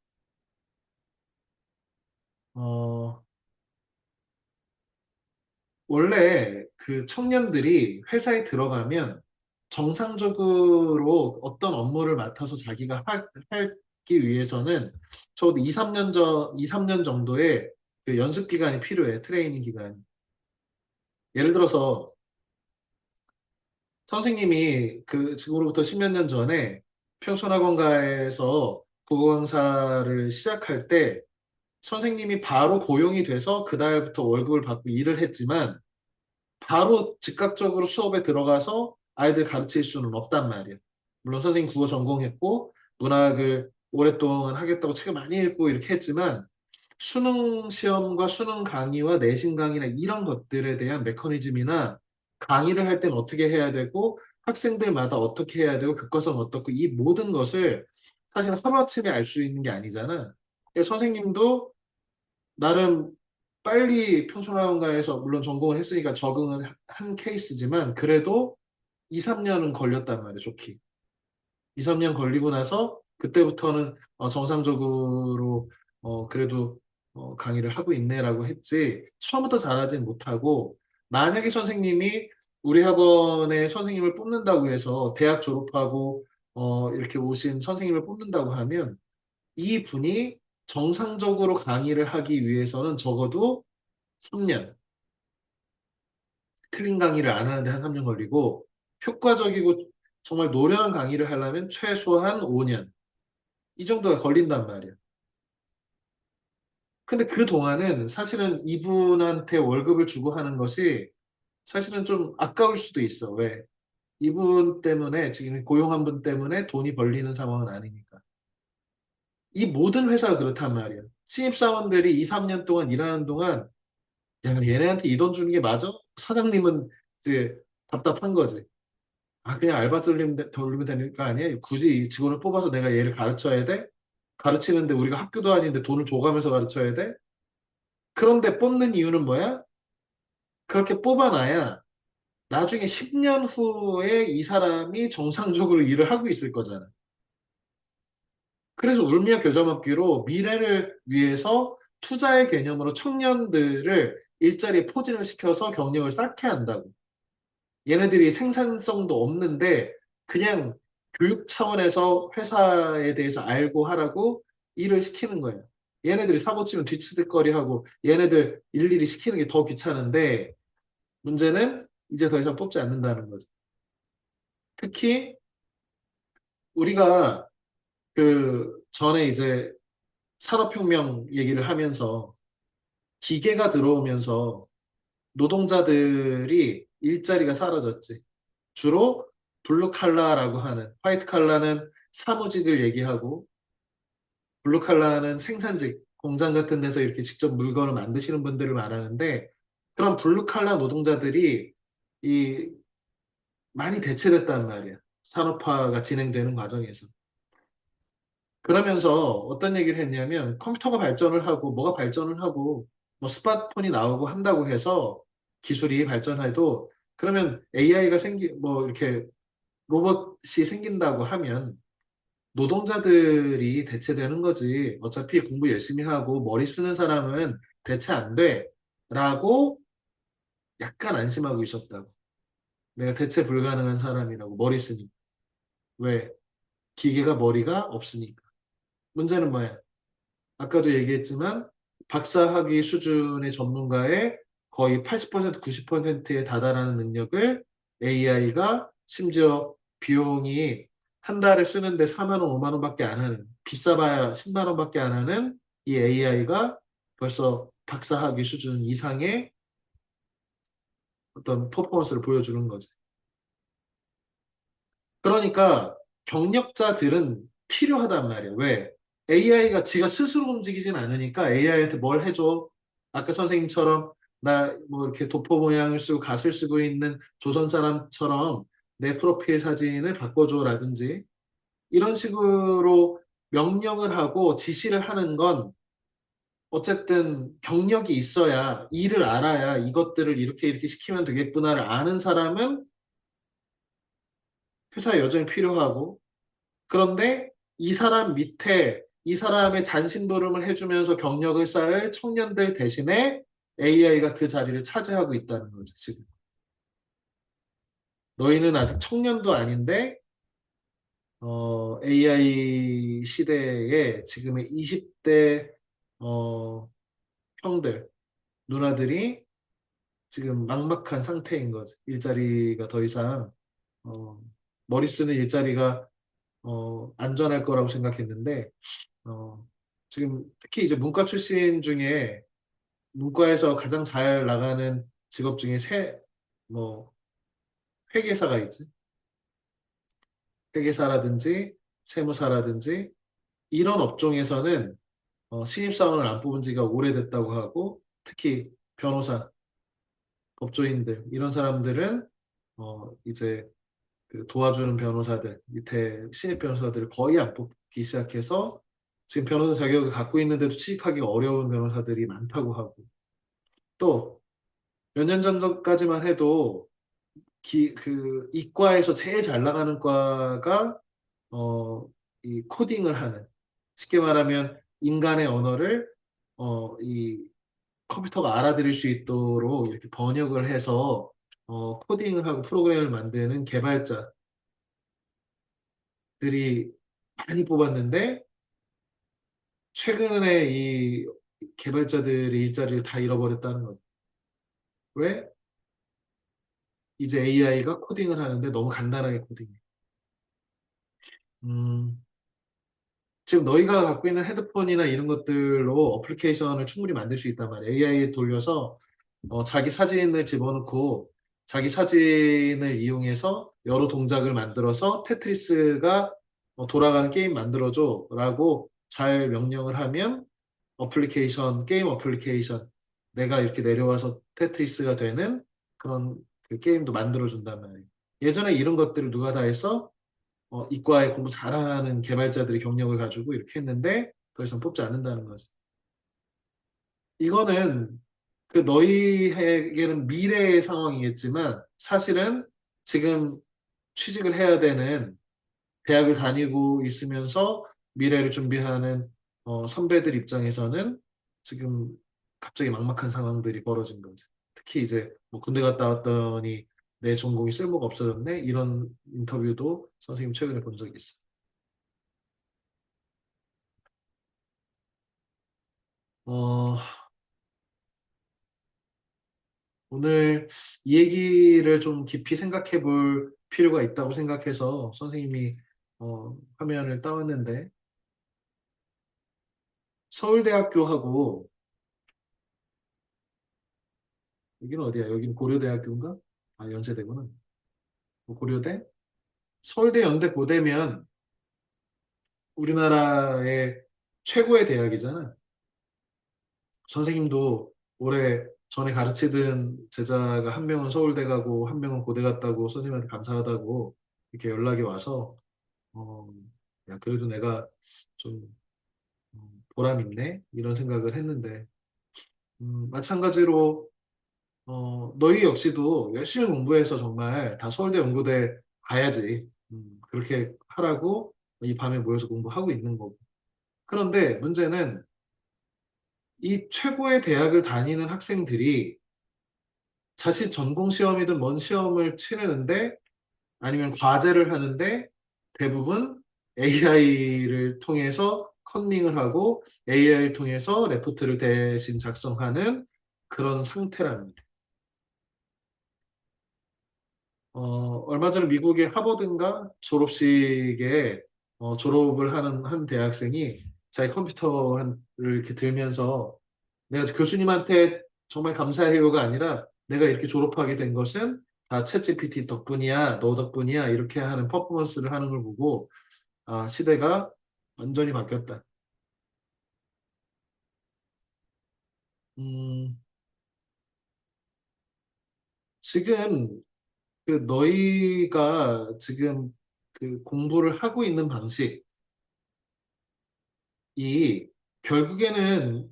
어, 원래 그 청년들이 회사에 들어가면 정상적으로 어떤 업무를 맡아서 자기가 하기 위해서는 적어도 2, 3년 정도의 그 연습 기간이 필요해, 트레이닝 기간. 예를 들어서 선생님이 그 지금으로부터 10몇 년 전에 평촌학원가에서 국어 강사를 시작할 때 선생님이 바로 고용이 돼서 그달부터 월급을 받고 일을 했지만 바로 즉각적으로 수업에 들어가서 아이들 가르칠 수는 없단 말이에요. 물론 선생님 국어 전공했고 문학을 오랫동안 하겠다고 책을 많이 읽고 이렇게 했지만 수능 시험과 수능 강의와 내신 강의나 이런 것들에 대한 메커니즘이나 강의를 할 때는 어떻게 해야 되고 학생들마다 어떻게 해야 되고 교과서는 어떻고 이 모든 것을 사실 하루아침에 알 수 있는 게 아니잖아. 선생님도 나름 빨리 평촌학원가에서 물론 전공을 했으니까 적응을 한 케이스지만 그래도 2, 3년은 걸렸단 말이에요, 좋게. 2, 3년 걸리고 나서 그때부터는 정상적으로 그래도 강의를 하고 있네라고 했지 처음부터 잘하진 못하고 만약에 선생님이 우리 학원에 선생님을 뽑는다고 해서 대학 졸업하고 이렇게 오신 선생님을 뽑는다고 하면 이 분이 정상적으로 강의를 하기 위해서는 적어도 3년, 틀린 강의를 안 하는데 한 3년 걸리고, 효과적이고 정말 노련한 강의를 하려면 최소한 5년, 이 정도가 걸린단 말이야. 근데 그 동안은 사실은 이분한테 월급을 주고 하는 것이 사실은 좀 아까울 수도 있어. 왜? 이분 때문에, 지금 고용한 분 때문에 돈이 벌리는 상황은 아니니까. 이 모든 회사가 그렇단 말이야. 신입사원들이 2, 3년 동안 일하는 동안 야, 얘네한테 이 돈 주는 게 맞아? 사장님은 이제 답답한 거지. 아, 그냥 알바 돌리면 되는 거 아니야? 굳이 이 직원을 뽑아서 내가 얘를 가르쳐야 돼? 가르치는데 우리가 학교도 아닌데 돈을 줘가면서 가르쳐야 돼? 그런데 뽑는 이유는 뭐야? 그렇게 뽑아놔야 나중에 10년 후에 이 사람이 정상적으로 일을 하고 있을 거잖아. 그래서 울며 겨자 먹기로 미래를 위해서 투자의 개념으로 청년들을 일자리에 포진을 시켜서 경력을 쌓게 한다고. 얘네들이 생산성도 없는데 그냥 교육 차원에서 회사에 대해서 알고 하라고 일을 시키는 거예요. 얘네들이 사고 치면 뒤치듯거리하고 얘네들 일일이 시키는 게 더 귀찮은데 문제는 이제 더 이상 뽑지 않는다는 거죠. 특히 우리가 그 전에 이제 산업혁명 얘기를 하면서 기계가 들어오면서 노동자들이 일자리가 사라졌지. 주로 블루 칼라라고 하는 화이트 칼라는 사무직을 얘기하고 블루 칼라는 생산직, 공장 같은 데서 이렇게 직접 물건을 만드시는 분들을 말하는데 그런 블루 칼라 노동자들이 이 많이 대체됐단 말이야. 산업화가 진행되는 과정에서. 그러면서 어떤 얘기를 했냐면 컴퓨터가 발전을 하고 뭐가 발전을 하고 뭐 스마트폰이 나오고 한다고 해서 기술이 발전해도 그러면 AI가 뭐 이렇게 로봇이 생긴다고 하면 노동자들이 대체되는 거지. 어차피 공부 열심히 하고 머리 쓰는 사람은 대체 안 돼. 라고 약간 안심하고 있었다고. 내가 대체 불가능한 사람이라고 머리 쓰니. 왜? 기계가 머리가 없으니까. 문제는 뭐야? 아까도 얘기했지만 박사학위 수준의 전문가의 거의 80% 90%에 다다라는 능력을 AI가 심지어 비용이 한 달에 쓰는데 4만 원, 5만 원밖에 안 하는 비싸봐야 10만 원밖에 안 하는 이 AI가 벌써 박사학위 수준 이상의 어떤 퍼포먼스를 보여주는 거지. 그러니까 경력자들은 필요하단 말이야. 왜? AI가 지가 스스로 움직이진 않으니까 AI한테 뭘 해줘? 아까 선생님처럼 나 뭐 이렇게 도포 모양을 쓰고 갓을 쓰고 있는 조선 사람처럼 내 프로필 사진을 바꿔줘라든지 이런 식으로 명령을 하고 지시를 하는 건 어쨌든 경력이 있어야 일을 알아야 이것들을 이렇게 이렇게 시키면 되겠구나를 아는 사람은 회사에 여전히 필요하고 그런데 이 사람 밑에 이 사람의 잔심부름을 해주면서 경력을 쌓을 청년들 대신에 AI가 그 자리를 차지하고 있다는 거죠, 지금. 너희는 아직 청년도 아닌데, AI 시대에 지금의 20대, 형들, 누나들이 지금 막막한 상태인 거지. 일자리가 더 이상, 어, 머리 쓰는 일자리가, 안전할 거라고 생각했는데, 어, 지금 특히 이제 문과 출신 중에 문과에서 가장 잘 나가는 직업 중에 뭐, 회계사가 있지. 회계사라든지 세무사라든지 이런 업종에서는 신입사원을 안 뽑은 지가 오래됐다고 하고 특히 변호사, 법조인들 이런 사람들은 이제 그 도와주는 변호사들 밑에 신입 변호사들을 거의 안 뽑기 시작해서 지금 변호사 자격을 갖고 있는데도 취직하기 어려운 변호사들이 많다고 하고 또 몇 년 전까지만 해도 그 이과에서 제일 잘 나가는 과가 이 코딩을 하는 쉽게 말하면 인간의 언어를 이 컴퓨터가 알아들을 수 있도록 이렇게 번역을 해서 코딩을 하고 프로그램을 만드는 개발자들이 많이 뽑았는데 최근에 이 개발자들이 일자리를 다 잃어버렸다는 거죠. 왜? 이제 AI가 코딩을 하는데 너무 간단하게 코딩해. 음, 지금 너희가 갖고 있는 헤드폰이나 이런 것들로 어플리케이션을 충분히 만들 수 있단 말이야. AI에 돌려서 자기 사진을 집어넣고 자기 사진을 이용해서 여러 동작을 만들어서 테트리스가 돌아가는 게임 만들어줘 라고 잘 명령을 하면 게임 어플리케이션 내가 이렇게 내려와서 테트리스가 되는 그런 그 게임도 만들어준단 말이야. 예전에 이런 것들을 누가 다 해서 이과에 공부 잘하는 개발자들이 경력을 가지고 이렇게 했는데 더 이상 뽑지 않는다는 거지. 이거는 그 너희에게는 미래의 상황이겠지만 사실은 지금 취직을 해야 되는 대학을 다니고 있으면서 미래를 준비하는 선배들 입장에서는 지금 갑자기 막막한 상황들이 벌어진 거지. 특히 이제 뭐 군대 갔다 왔더니 내 전공이 쓸모가 없어졌네 이런 인터뷰도 선생님 최근에 본 적이 있어. 어, 오늘 이 얘기를 좀 깊이 생각해 볼 필요가 있다고 생각해서 선생님이 화면을 따왔는데 서울대학교하고 여기는 어디야? 여기는 고려대학교인가? 아, 연세대구나. 뭐 고려대? 서울대, 연대, 고대면 우리나라의 최고의 대학이잖아. 선생님도 올해 전에 가르치던 제자가 한 명은 서울대 가고 한 명은 고대 갔다고 선생님한테 감사하다고 이렇게 연락이 와서 어, 야, 그래도 내가 좀 보람 있네? 이런 생각을 했는데 마찬가지로 너희 역시도 열심히 공부해서 정말 다 서울대 연고대 가야지. 그렇게 하라고 이 밤에 모여서 공부하고 있는 거고. 그런데 문제는 이 최고의 대학을 다니는 학생들이 자칫 전공 시험이든 뭔 시험을 치르는데 아니면 과제를 하는데 대부분 AI를 통해서 컨닝을 하고 AI를 통해서 레포트를 대신 작성하는 그런 상태랍니다. 얼마 전에 미국의 하버드인가 졸업식에 졸업을 하는 한 대학생이 자기 컴퓨터를 이렇게 들면서 내가 교수님한테 정말 감사해요가 아니라 내가 이렇게 졸업하게 된 것은 다 챗GPT 덕분이야, 너 덕분이야 이렇게 하는 퍼포먼스를 하는 걸 보고 아, 시대가 완전히 바뀌었다. 음, 지금 그 너희가 지금 그 공부를 하고 있는 방식이 결국에는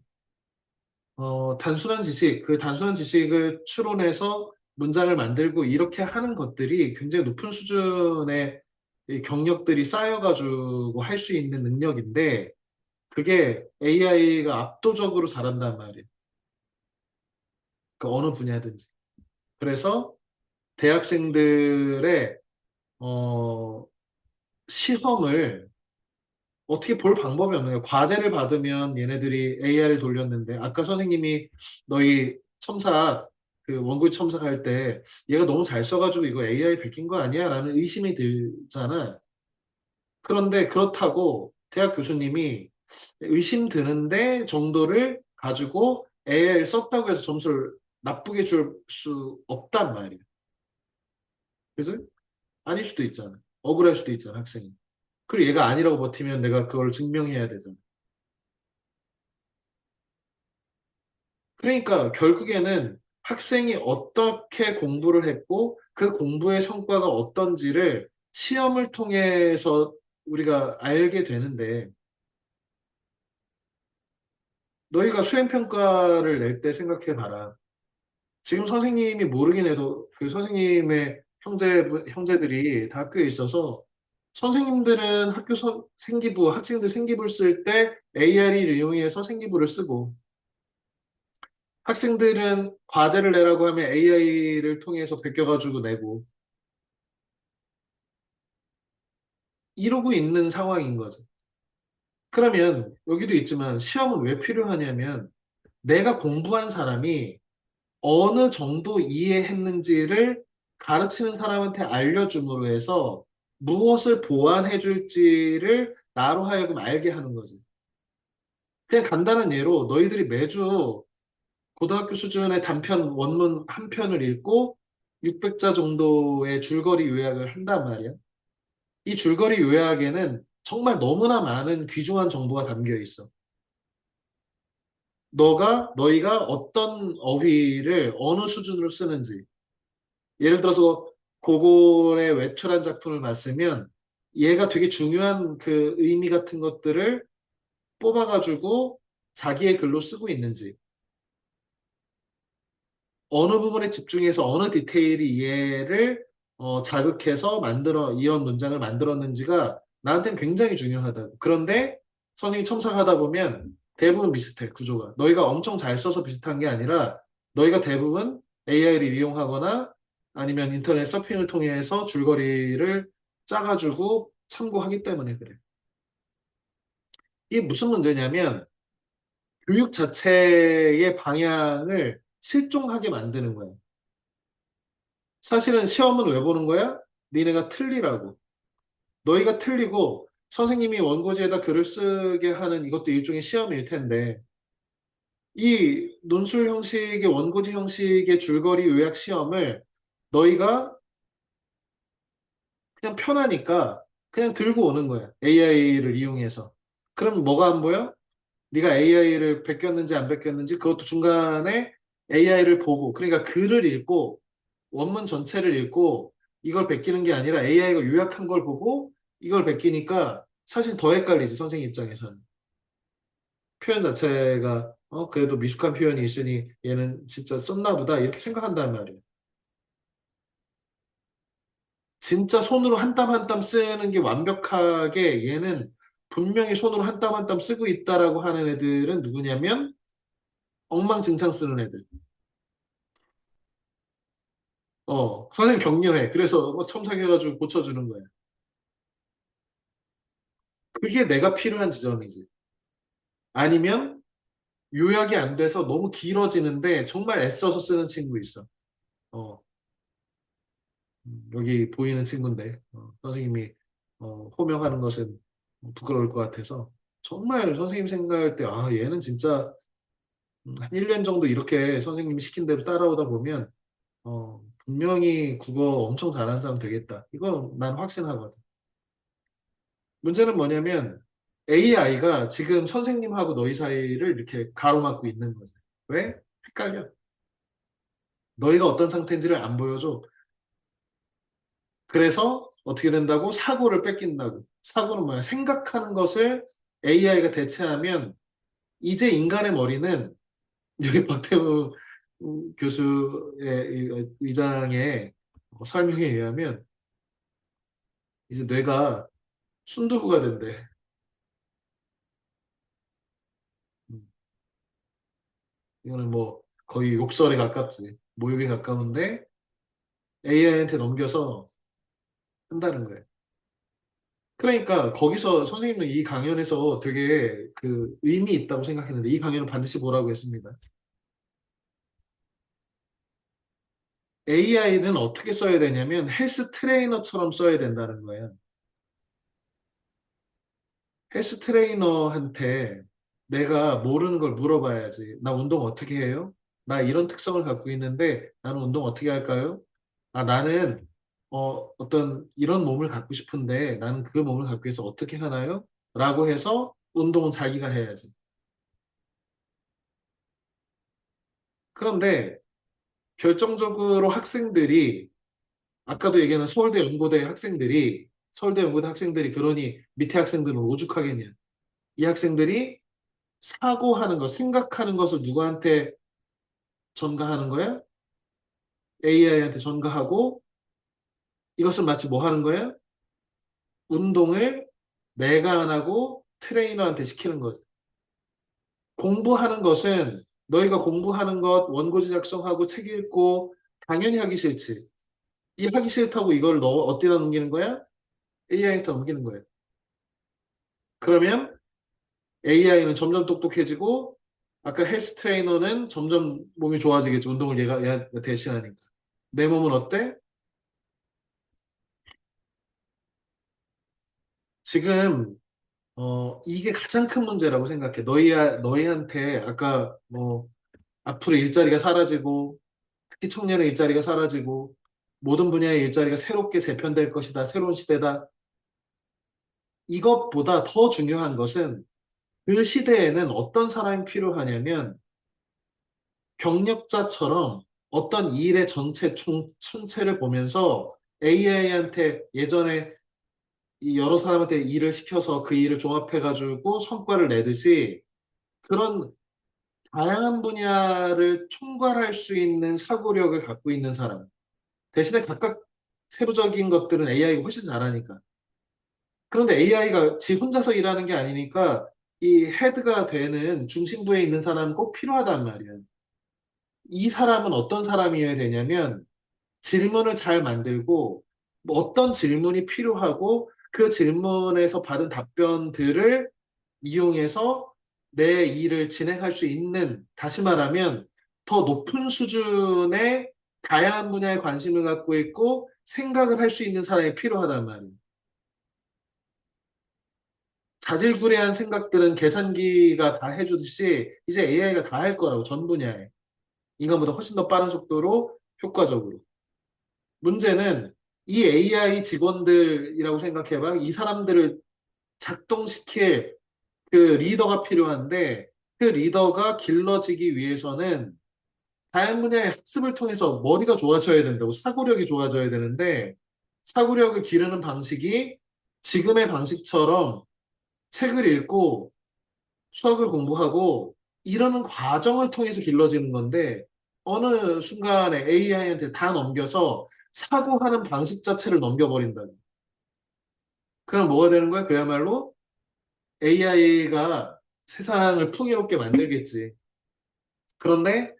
단순한 지식, 그 단순한 지식을 추론해서 문장을 만들고 이렇게 하는 것들이 굉장히 높은 수준의 이 경력들이 쌓여가지고 할 수 있는 능력인데 그게 AI가 압도적으로 잘한단 말이에요. 그 어느 분야든지. 그래서 대학생들의 어, 시험을 어떻게 볼 방법이 없는 거예요. 과제를 받으면 얘네들이 AI를 돌렸는데 아까 선생님이 너희 첨삭 그 원고지 첨삭할 때 얘가 너무 잘 써가지고 이거 AI 베낀 거 아니야? 라는 의심이 들잖아. 그런데 그렇다고 대학 교수님이 의심 드는데 정도를 가지고 AI를 썼다고 해서 점수를 나쁘게 줄 수 없단 말이야. 그래서 아닐 수도 있잖아. 억울할 수도 있잖아, 학생이. 그리고 얘가 아니라고 버티면 내가 그걸 증명해야 되잖아. 그러니까 결국에는 학생이 어떻게 공부를 했고 그 공부의 성과가 어떤지를 시험을 통해서 우리가 알게 되는데 너희가 수행평가를 낼 때 생각해 봐라. 지금 선생님이 모르긴 해도 그 선생님의 형제들이 다 학교에 있어서 선생님들은 생기부, 학생들 생기부를 쓸 때 AI를 이용해서 생기부를 쓰고 학생들은 과제를 내라고 하면 AI를 통해서 베껴가지고 내고 이러고 있는 상황인 거죠. 그러면 여기도 있지만 시험은 왜 필요하냐면 내가 공부한 사람이 어느 정도 이해했는지를 가르치는 사람한테 알려줌으로 해서 무엇을 보완해 줄지를 나로 하여금 알게 하는 거지. 그냥 간단한 예로 너희들이 매주 고등학교 수준의 단편 원문 한 편을 읽고 600자 정도의 줄거리 요약을 한단 말이야. 이 줄거리 요약에는 정말 너무나 많은 귀중한 정보가 담겨 있어. 너희가 어떤 어휘를 어느 수준으로 쓰는지. 예를 들어서 고골의 외출한 작품을 봤으면 얘가 되게 중요한 그 의미 같은 것들을 뽑아가지고 자기의 글로 쓰고 있는지. 어느 부분에 집중해서 어느 디테일이 이해를 자극해서 이런 문장을 만들었는지가 나한테는 굉장히 중요하다고. 그런데 선생님이 첨삭하다 보면 대부분 비슷해, 구조가. 너희가 엄청 잘 써서 비슷한 게 아니라 너희가 대부분 AI를 이용하거나 아니면 인터넷 서핑을 통해서 줄거리를 짜가지고 참고하기 때문에 그래. 이게 무슨 문제냐면 교육 자체의 방향을 실종하게 만드는 거야. 사실은 시험은 왜 보는 거야? 니네가 틀리라고. 너희가 틀리고 선생님이 원고지에다 글을 쓰게 하는 이것도 일종의 시험일 텐데 이 논술 형식의 원고지 형식의 줄거리 요약 시험을 너희가 그냥 편하니까 그냥 들고 오는 거야. AI를 이용해서. 그럼 뭐가 안 보여? 네가 AI를 베꼈는지 안 베꼈는지 그것도 중간에 AI를 보고 그러니까 글을 읽고 원문 전체를 읽고 이걸 베끼는 게 아니라 AI가 요약한 걸 보고 이걸 베끼니까 사실 더 헷갈리지 선생님 입장에서는 표현 자체가 그래도 미숙한 표현이 있으니 얘는 진짜 썼나 보다 이렇게 생각한단 말이에요. 진짜 손으로 한 땀 한 땀 쓰는 게 완벽하게 얘는 분명히 손으로 한 땀 한 땀 쓰고 있다라고 하는 애들은 누구냐면 엉망진창 쓰는 애들. 선생님 격려해. 그래서 첨삭해가지고 고쳐주는 거야. 그게 내가 필요한 지점이지. 아니면 요약이 안 돼서 너무 길어지는데 정말 애써서 쓰는 친구 있어. 어, 여기 보이는 친구인데 선생님이 호명하는 것은 부끄러울 것 같아서 정말 선생님 생각할 때 아, 얘는 진짜 한 1년 정도 이렇게 선생님이 시킨 대로 따라오다 보면 분명히 국어 엄청 잘하는 사람 되겠다. 이건 난 확신하거든. 문제는 뭐냐면 AI가 지금 선생님하고 너희 사이를 이렇게 가로막고 있는 거지. 왜? 헷갈려. 너희가 어떤 상태인지를 안 보여줘. 그래서 어떻게 된다고? 사고를 뺏긴다고. 사고는 뭐야? 생각하는 것을 AI가 대체하면 이제 인간의 머리는 여기 박태우 교수의 의장의 설명에 의하면 이제 뇌가 순두부가 된대. 음, 이거는 뭐 거의 욕설에 가깝지. 모욕에 가까운데 AI한테 넘겨서 한다는 거예요. 그러니까 거기서 선생님은 이 강연에서 되게 그 의미 있다고 생각했는데 이 강연을 반드시 보라고 했습니다. AI는 어떻게 써야 되냐면 헬스 트레이너처럼 써야 된다는 거예요. 헬스 트레이너한테 내가 모르는 걸 물어봐야지. 나 운동 어떻게 해요? 나 이런 특성을 갖고 있는데 나는 운동 어떻게 할까요? 아, 나는 어떤 이런 몸을 갖고 싶은데 나는 그 몸을 갖기 위해서 어떻게 하나요? 라고 해서 운동은 자기가 해야지. 그런데 결정적으로 학생들이 아까도 얘기한 서울대 연고대 학생들이 그러니 밑에 학생들은 오죽하겠냐. 이 학생들이 사고하는 것, 생각하는 것을 누구한테 전가하는 거야? AI한테 전가하고 이것은 마치 뭐 하는 거야? 운동을 내가 안 하고 트레이너한테 시키는 거지. 공부하는 것은 너희가 공부하는 것, 원고지 작성하고 책 읽고 당연히 하기 싫지. 이 하기 싫다고 이걸 너 어디다 넘기는 거야? AI한테 넘기는 거야. 그러면 AI는 점점 똑똑해지고 아까 헬스 트레이너는 점점 몸이 좋아지겠지. 운동을 얘가 대신하니까. 내 몸은 어때? 지금 이게 가장 큰 문제라고 생각해. 너희한테 아까 뭐 앞으로 일자리가 사라지고 특히 청년의 일자리가 사라지고 모든 분야의 일자리가 새롭게 재편될 것이다. 새로운 시대다. 이것보다 더 중요한 것은 그 시대에는 어떤 사람이 필요하냐면 경력자처럼 어떤 일의 전체를 보면서 AI한테 예전에 이 여러 사람한테 일을 시켜서 그 일을 종합해가지고 성과를 내듯이 그런 다양한 분야를 총괄할 수 있는 사고력을 갖고 있는 사람. 대신에 각각 세부적인 것들은 AI가 훨씬 잘하니까. 그런데 AI가 지 혼자서 일하는 게 아니니까 이 헤드가 되는 중심부에 있는 사람은 꼭 필요하단 말이야. 이 사람은 어떤 사람이어야 되냐면 질문을 잘 만들고 뭐 어떤 질문이 필요하고 그 질문에서 받은 답변들을 이용해서 내 일을 진행할 수 있는, 다시 말하면 더 높은 수준의 다양한 분야에 관심을 갖고 있고 생각을 할 수 있는 사람이 필요하단 말이에요. 자질구레한 생각들은 계산기가 다 해주듯이 이제 AI가 다 할 거라고, 전 분야에. 인간보다 훨씬 더 빠른 속도로 효과적으로. 문제는 이 AI 직원들이라고 생각해봐. 이 사람들을 작동시킬 그 리더가 필요한데 그 리더가 길러지기 위해서는 다양한 분야의 학습을 통해서 머리가 좋아져야 된다고, 사고력이 좋아져야 되는데 사고력을 기르는 방식이 지금의 방식처럼 책을 읽고 수학을 공부하고 이러는 과정을 통해서 길러지는 건데 어느 순간에 AI한테 다 넘겨서 사고하는 방식 자체를 넘겨버린다. 그럼 뭐가 되는 거야? 그야말로 AI가 세상을 풍요롭게 만들겠지. 그런데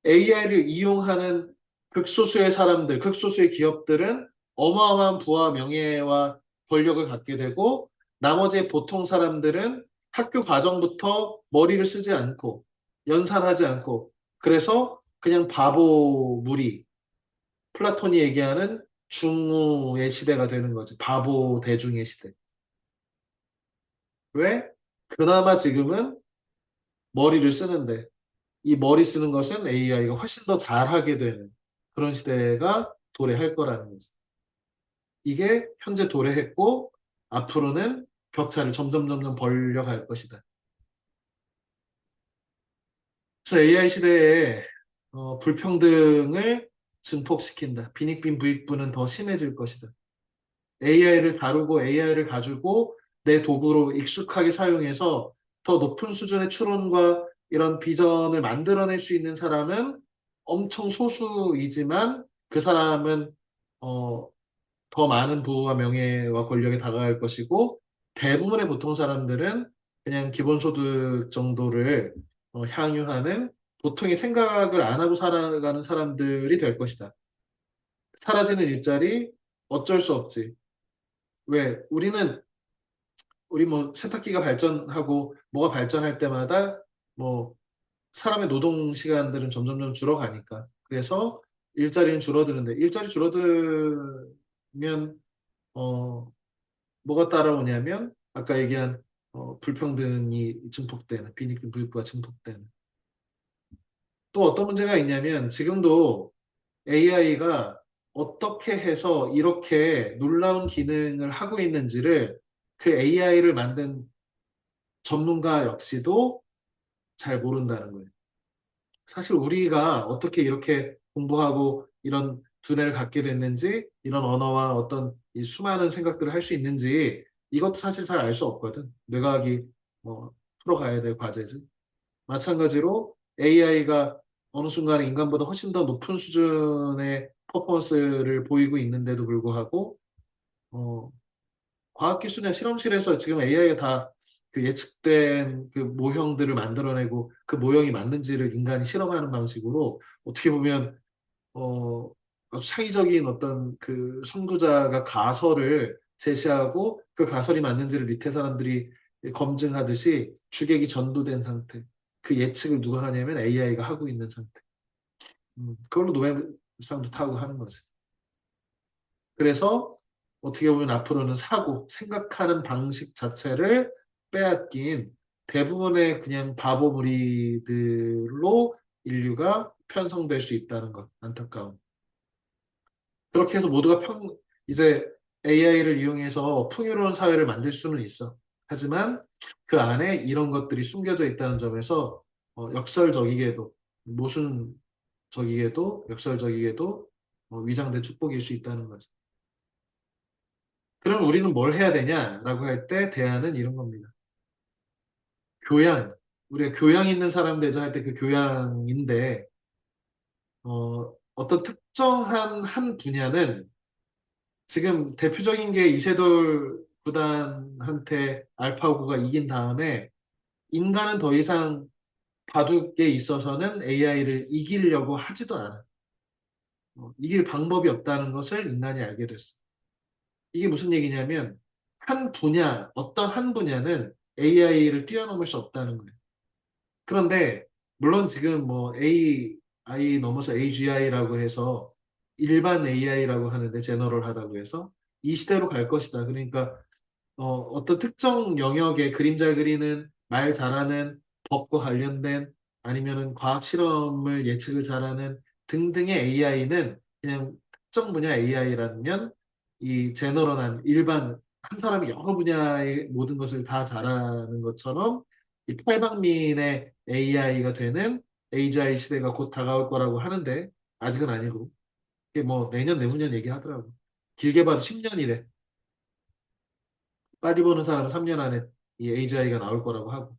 AI를 이용하는 극소수의 사람들, 극소수의 기업들은 어마어마한 부와 명예와 권력을 갖게 되고 나머지 보통 사람들은 학교 과정부터 머리를 쓰지 않고 연산하지 않고 그래서 그냥 바보 무리, 플라톤이 얘기하는 중우의 시대가 되는 거지. 바보 대중의 시대. 왜? 그나마 지금은 머리를 쓰는데 이 머리 쓰는 것은 AI가 훨씬 더 잘하게 되는 그런 시대가 도래할 거라는 거지. 이게 현재 도래했고 앞으로는 격차를 점점 점점 벌려갈 것이다. 그래서 AI 시대에 불평등을 증폭시킨다. 빈익빈 부익부는 더 심해질 것이다. AI를 다루고 AI를 가지고 내 도구로 익숙하게 사용해서 더 높은 수준의 추론과 이런 비전을 만들어낼 수 있는 사람은 엄청 소수이지만 그 사람은 어, 더 많은 부와 명예와 권력에 다가갈 것이고 대부분의 보통 사람들은 그냥 기본소득 정도를 향유하는 보통의 생각을 안 하고 살아가는 사람들이 될 것이다. 사라지는 일자리 어쩔 수 없지. 왜? 우리 뭐 세탁기가 발전하고 뭐가 발전할 때마다 뭐 사람의 노동 시간들은 점점점 줄어가니까. 그래서 일자리는 줄어드는데 일자리 줄어들면 어 뭐가 따라오냐면 아까 얘기한 불평등이 증폭되는, 빈익빈 부익부가 증폭되는. 또 어떤 문제가 있냐면 지금도 AI가 어떻게 해서 이렇게 놀라운 기능을 하고 있는지를 그 AI를 만든 전문가 역시도 잘 모른다는 거예요. 사실 우리가 어떻게 이렇게 공부하고 이런 두뇌를 갖게 됐는지, 이런 언어와 어떤 이 수많은 생각들을 할 수 있는지 이것도 사실 잘 알 수 없거든. 뇌과학이 풀어가야 될 과제지. 마찬가지로 AI가 어느 순간에 인간보다 훨씬 더 높은 수준의 퍼포먼스를 보이고 있는데도 불구하고 어, 과학기술이나 실험실에서 지금 AI가 다 그 예측된 그 모형들을 만들어내고 그 모형이 맞는지를 인간이 실험하는 방식으로 어떻게 보면 아주 창의적인 어떤 그 선구자가 가설을 제시하고 그 가설이 맞는지를 밑에 사람들이 검증하듯이 주객이 전도된 상태. 그 예측을 누가 하냐면 AI가 하고 있는 상태. 그걸로 노벨상도 타고 하는 거지. 그래서 어떻게 보면 앞으로는 사고, 생각하는 방식 자체를 빼앗긴 대부분의 그냥 바보 무리들로 인류가 편성될 수 있다는 것, 안타까운. 그렇게 해서 모두가 이제 AI를 이용해서 풍요로운 사회를 만들 수는 있어. 하지만 그 안에 이런 것들이 숨겨져 있다는 점에서 역설적이게도, 모순적이게도, 역설적이게도 위장된 축복일 수 있다는 거지. 그럼 우리는 뭘 해야 되냐라고 할 때 대안은 이런 겁니다. 교양. 우리가 교양 있는 사람 되자 할 때 그 교양인데, 어떤 특정한 한 분야는 지금 대표적인 게 이세돌 구단한테 알파고가 이긴 다음에 인간은 더 이상 바둑에 있어서는 AI를 이기려고 하지도 않아. 이길 방법이 없다는 것을 인간이 알게 됐어. 이게 무슨 얘기냐면 한 분야, 어떤 한 분야는 AI를 뛰어넘을 수 없다는 거예요. 그런데 물론 지금 뭐 AI 넘어서 AGI라고 해서 일반 AI라고 하는데 제너럴하다고 해서 이 시대로 갈 것이다. 그러니까 어떤 특정 영역의 그림 잘 그리는, 말 잘하는, 법과 관련된 아니면은 과학 실험을 예측을 잘하는 등등의 AI는 그냥 특정 분야 AI라면 이 제너럴한 일반 한 사람이 여러 분야의 모든 것을 다 잘하는 것처럼 이 팔방미인의 AI가 되는 AGI 시대가 곧 다가올 거라고 하는데 아직은 아니고 이게 뭐 내년 내후년 얘기하더라고. 길게 봐도 10년이래. 빨리 보는 사람은 3년 안에 이 AGI가 나올 거라고 하고.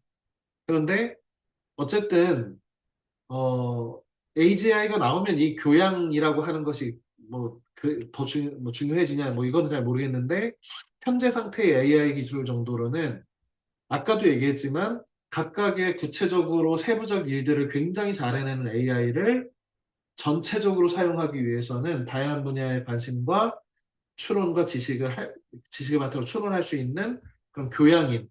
그런데 어쨌든 AGI가 나오면 이 교양이라고 하는 것이 뭐 중요해지냐 뭐 이건 잘 모르겠는데 현재 상태의 AI 기술 정도로는 아까도 얘기했지만 각각의 구체적으로 세부적 일들을 굉장히 잘 해내는 AI를 전체적으로 사용하기 위해서는 다양한 분야의 관심과 추론과 지식을 바탕으로 추론할 수 있는 그런 교양인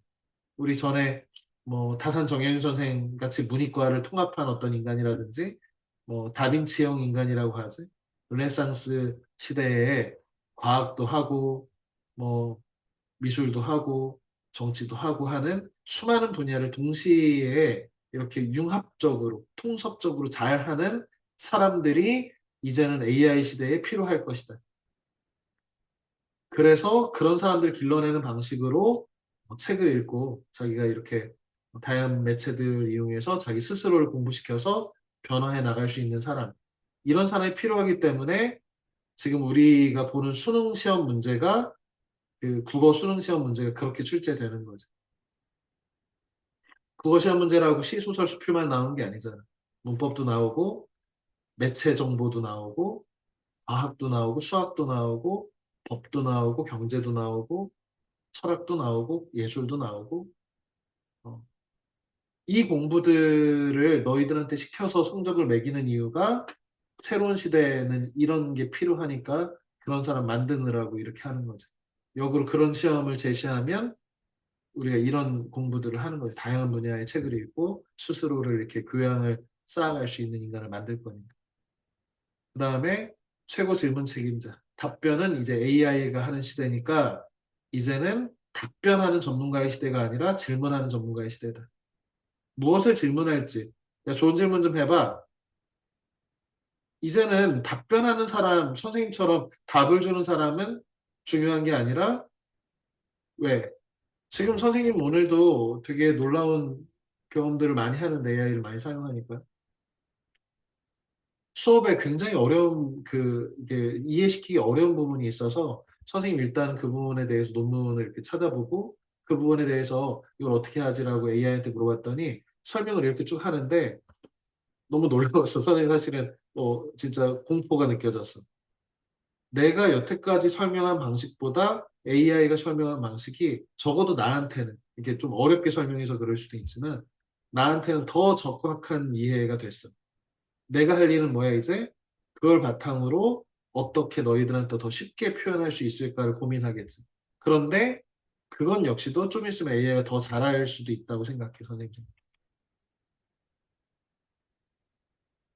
우리 전에 뭐 다산 정영윤 선생 같이 문이과를 통합한 어떤 인간이라든지 뭐 다빈치형 인간이라고 하지 르네상스 시대에 과학도 하고 뭐 미술도 하고 정치도 하고 하는 수많은 분야를 동시에 이렇게 융합적으로 통섭적으로 잘하는 사람들이 이제는 AI 시대에 필요할 것이다. 그래서 그런 사람들 길러내는 방식으로 책을 읽고 자기가 이렇게 다양한 매체들 이용해서 자기 스스로를 공부시켜서 변화해 나갈 수 있는 사람. 이런 사람이 필요하기 때문에 지금 우리가 보는 수능 시험 문제가 그 국어 수능 시험 문제가 그렇게 출제되는 거죠. 국어 시험 문제라고 시소설 수필만 나오는 게 아니잖아. 문법도 나오고 매체 정보도 나오고 과학도 나오고 수학도 나오고 법도 나오고 경제도 나오고 철학도 나오고 예술도 나오고 어, 이 공부들을 너희들한테 시켜서 성적을 매기는 이유가 새로운 시대에는 이런 게 필요하니까 그런 사람 만드느라고 이렇게 하는 거죠. 역으로 그런 시험을 제시하면 우리가 이런 공부들을 하는 거죠. 다양한 분야의 책을 읽고 스스로를 이렇게 교양을 쌓아갈 수 있는 인간을 만들 거니까. 그 다음에 최고 질문 책임자. 답변은 이제 AI가 하는 시대니까 이제는 답변하는 전문가의 시대가 아니라 질문하는 전문가의 시대다. 무엇을 질문할지. 야, 좋은 질문 좀 해봐. 이제는 답변하는 사람, 선생님처럼 답을 주는 사람은 중요한 게 아니라 왜? 지금 선생님 오늘도 되게 놀라운 경험들을 많이 하는데 AI를 많이 사용하니까. 수업에 굉장히 어려운 이게 이해시키기 어려운 부분이 있어서 선생님 일단 그 부분에 대해서 논문을 이렇게 찾아보고 그 부분에 대해서 이걸 어떻게 하지라고 AI한테 물어봤더니 설명을 이렇게 쭉 하는데 너무 놀라웠어. 선생님 사실은 진짜 공포가 느껴졌어. 내가 여태까지 설명한 방식보다 AI가 설명한 방식이 적어도 나한테는 이게 좀 어렵게 설명해서 그럴 수도 있지만 나한테는 더 적확한 이해가 됐어. 내가 할 일은 뭐야 이제? 그걸 바탕으로 어떻게 너희들한테 더 쉽게 표현할 수 있을까를 고민하겠지. 그런데 그건 역시도 좀 있으면 AI가 더 잘할 수도 있다고 생각해, 선생님.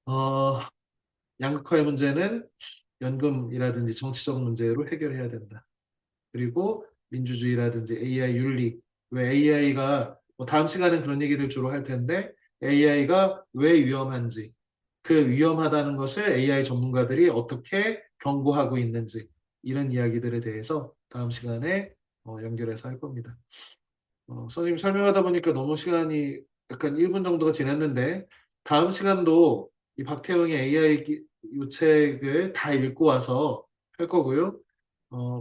어, 양극화의 문제는 연금이라든지 정치적 문제로 해결해야 된다. 그리고 민주주의라든지 AI 윤리, 왜 AI가 다음 시간엔 그런 얘기들 주로 할 텐데 AI가 왜 위험한지, 그 위험하다는 것을 AI 전문가들이 어떻게 경고하고 있는지 이런 이야기들에 대해서 다음 시간에 연결해서 할 겁니다. 선생님 설명하다 보니까 너무 시간이 약간 1분 정도가 지났는데 다음 시간도 이 박태영의 AI 이 책을 다 읽고 와서 할 거고요.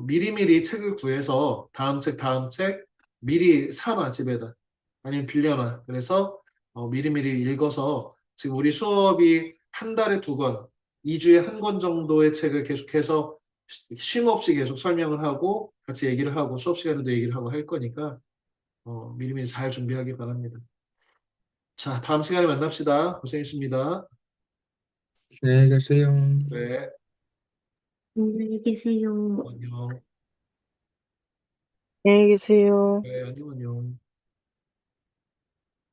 미리미리 책을 구해서 다음 책 미리 사놔 집에다 아니면 빌려놔. 그래서 미리미리 읽어서 지금 우리 수업이 한 달에 두 권, 2주에 한 권 정도의 책을 계속해서 쉼 없이 계속 설명을 하고 같이 얘기를 하고 수업 시간에도 얘기를 하고 할 거니까 미리미리 잘 준비하기 바랍니다. 자, 다음 시간에 만납시다. 고생했습니다.
안녕히 계세요.
네,
안녕히 계세요.
안녕.
안녕히 계세요.
네, 안녕, 안녕.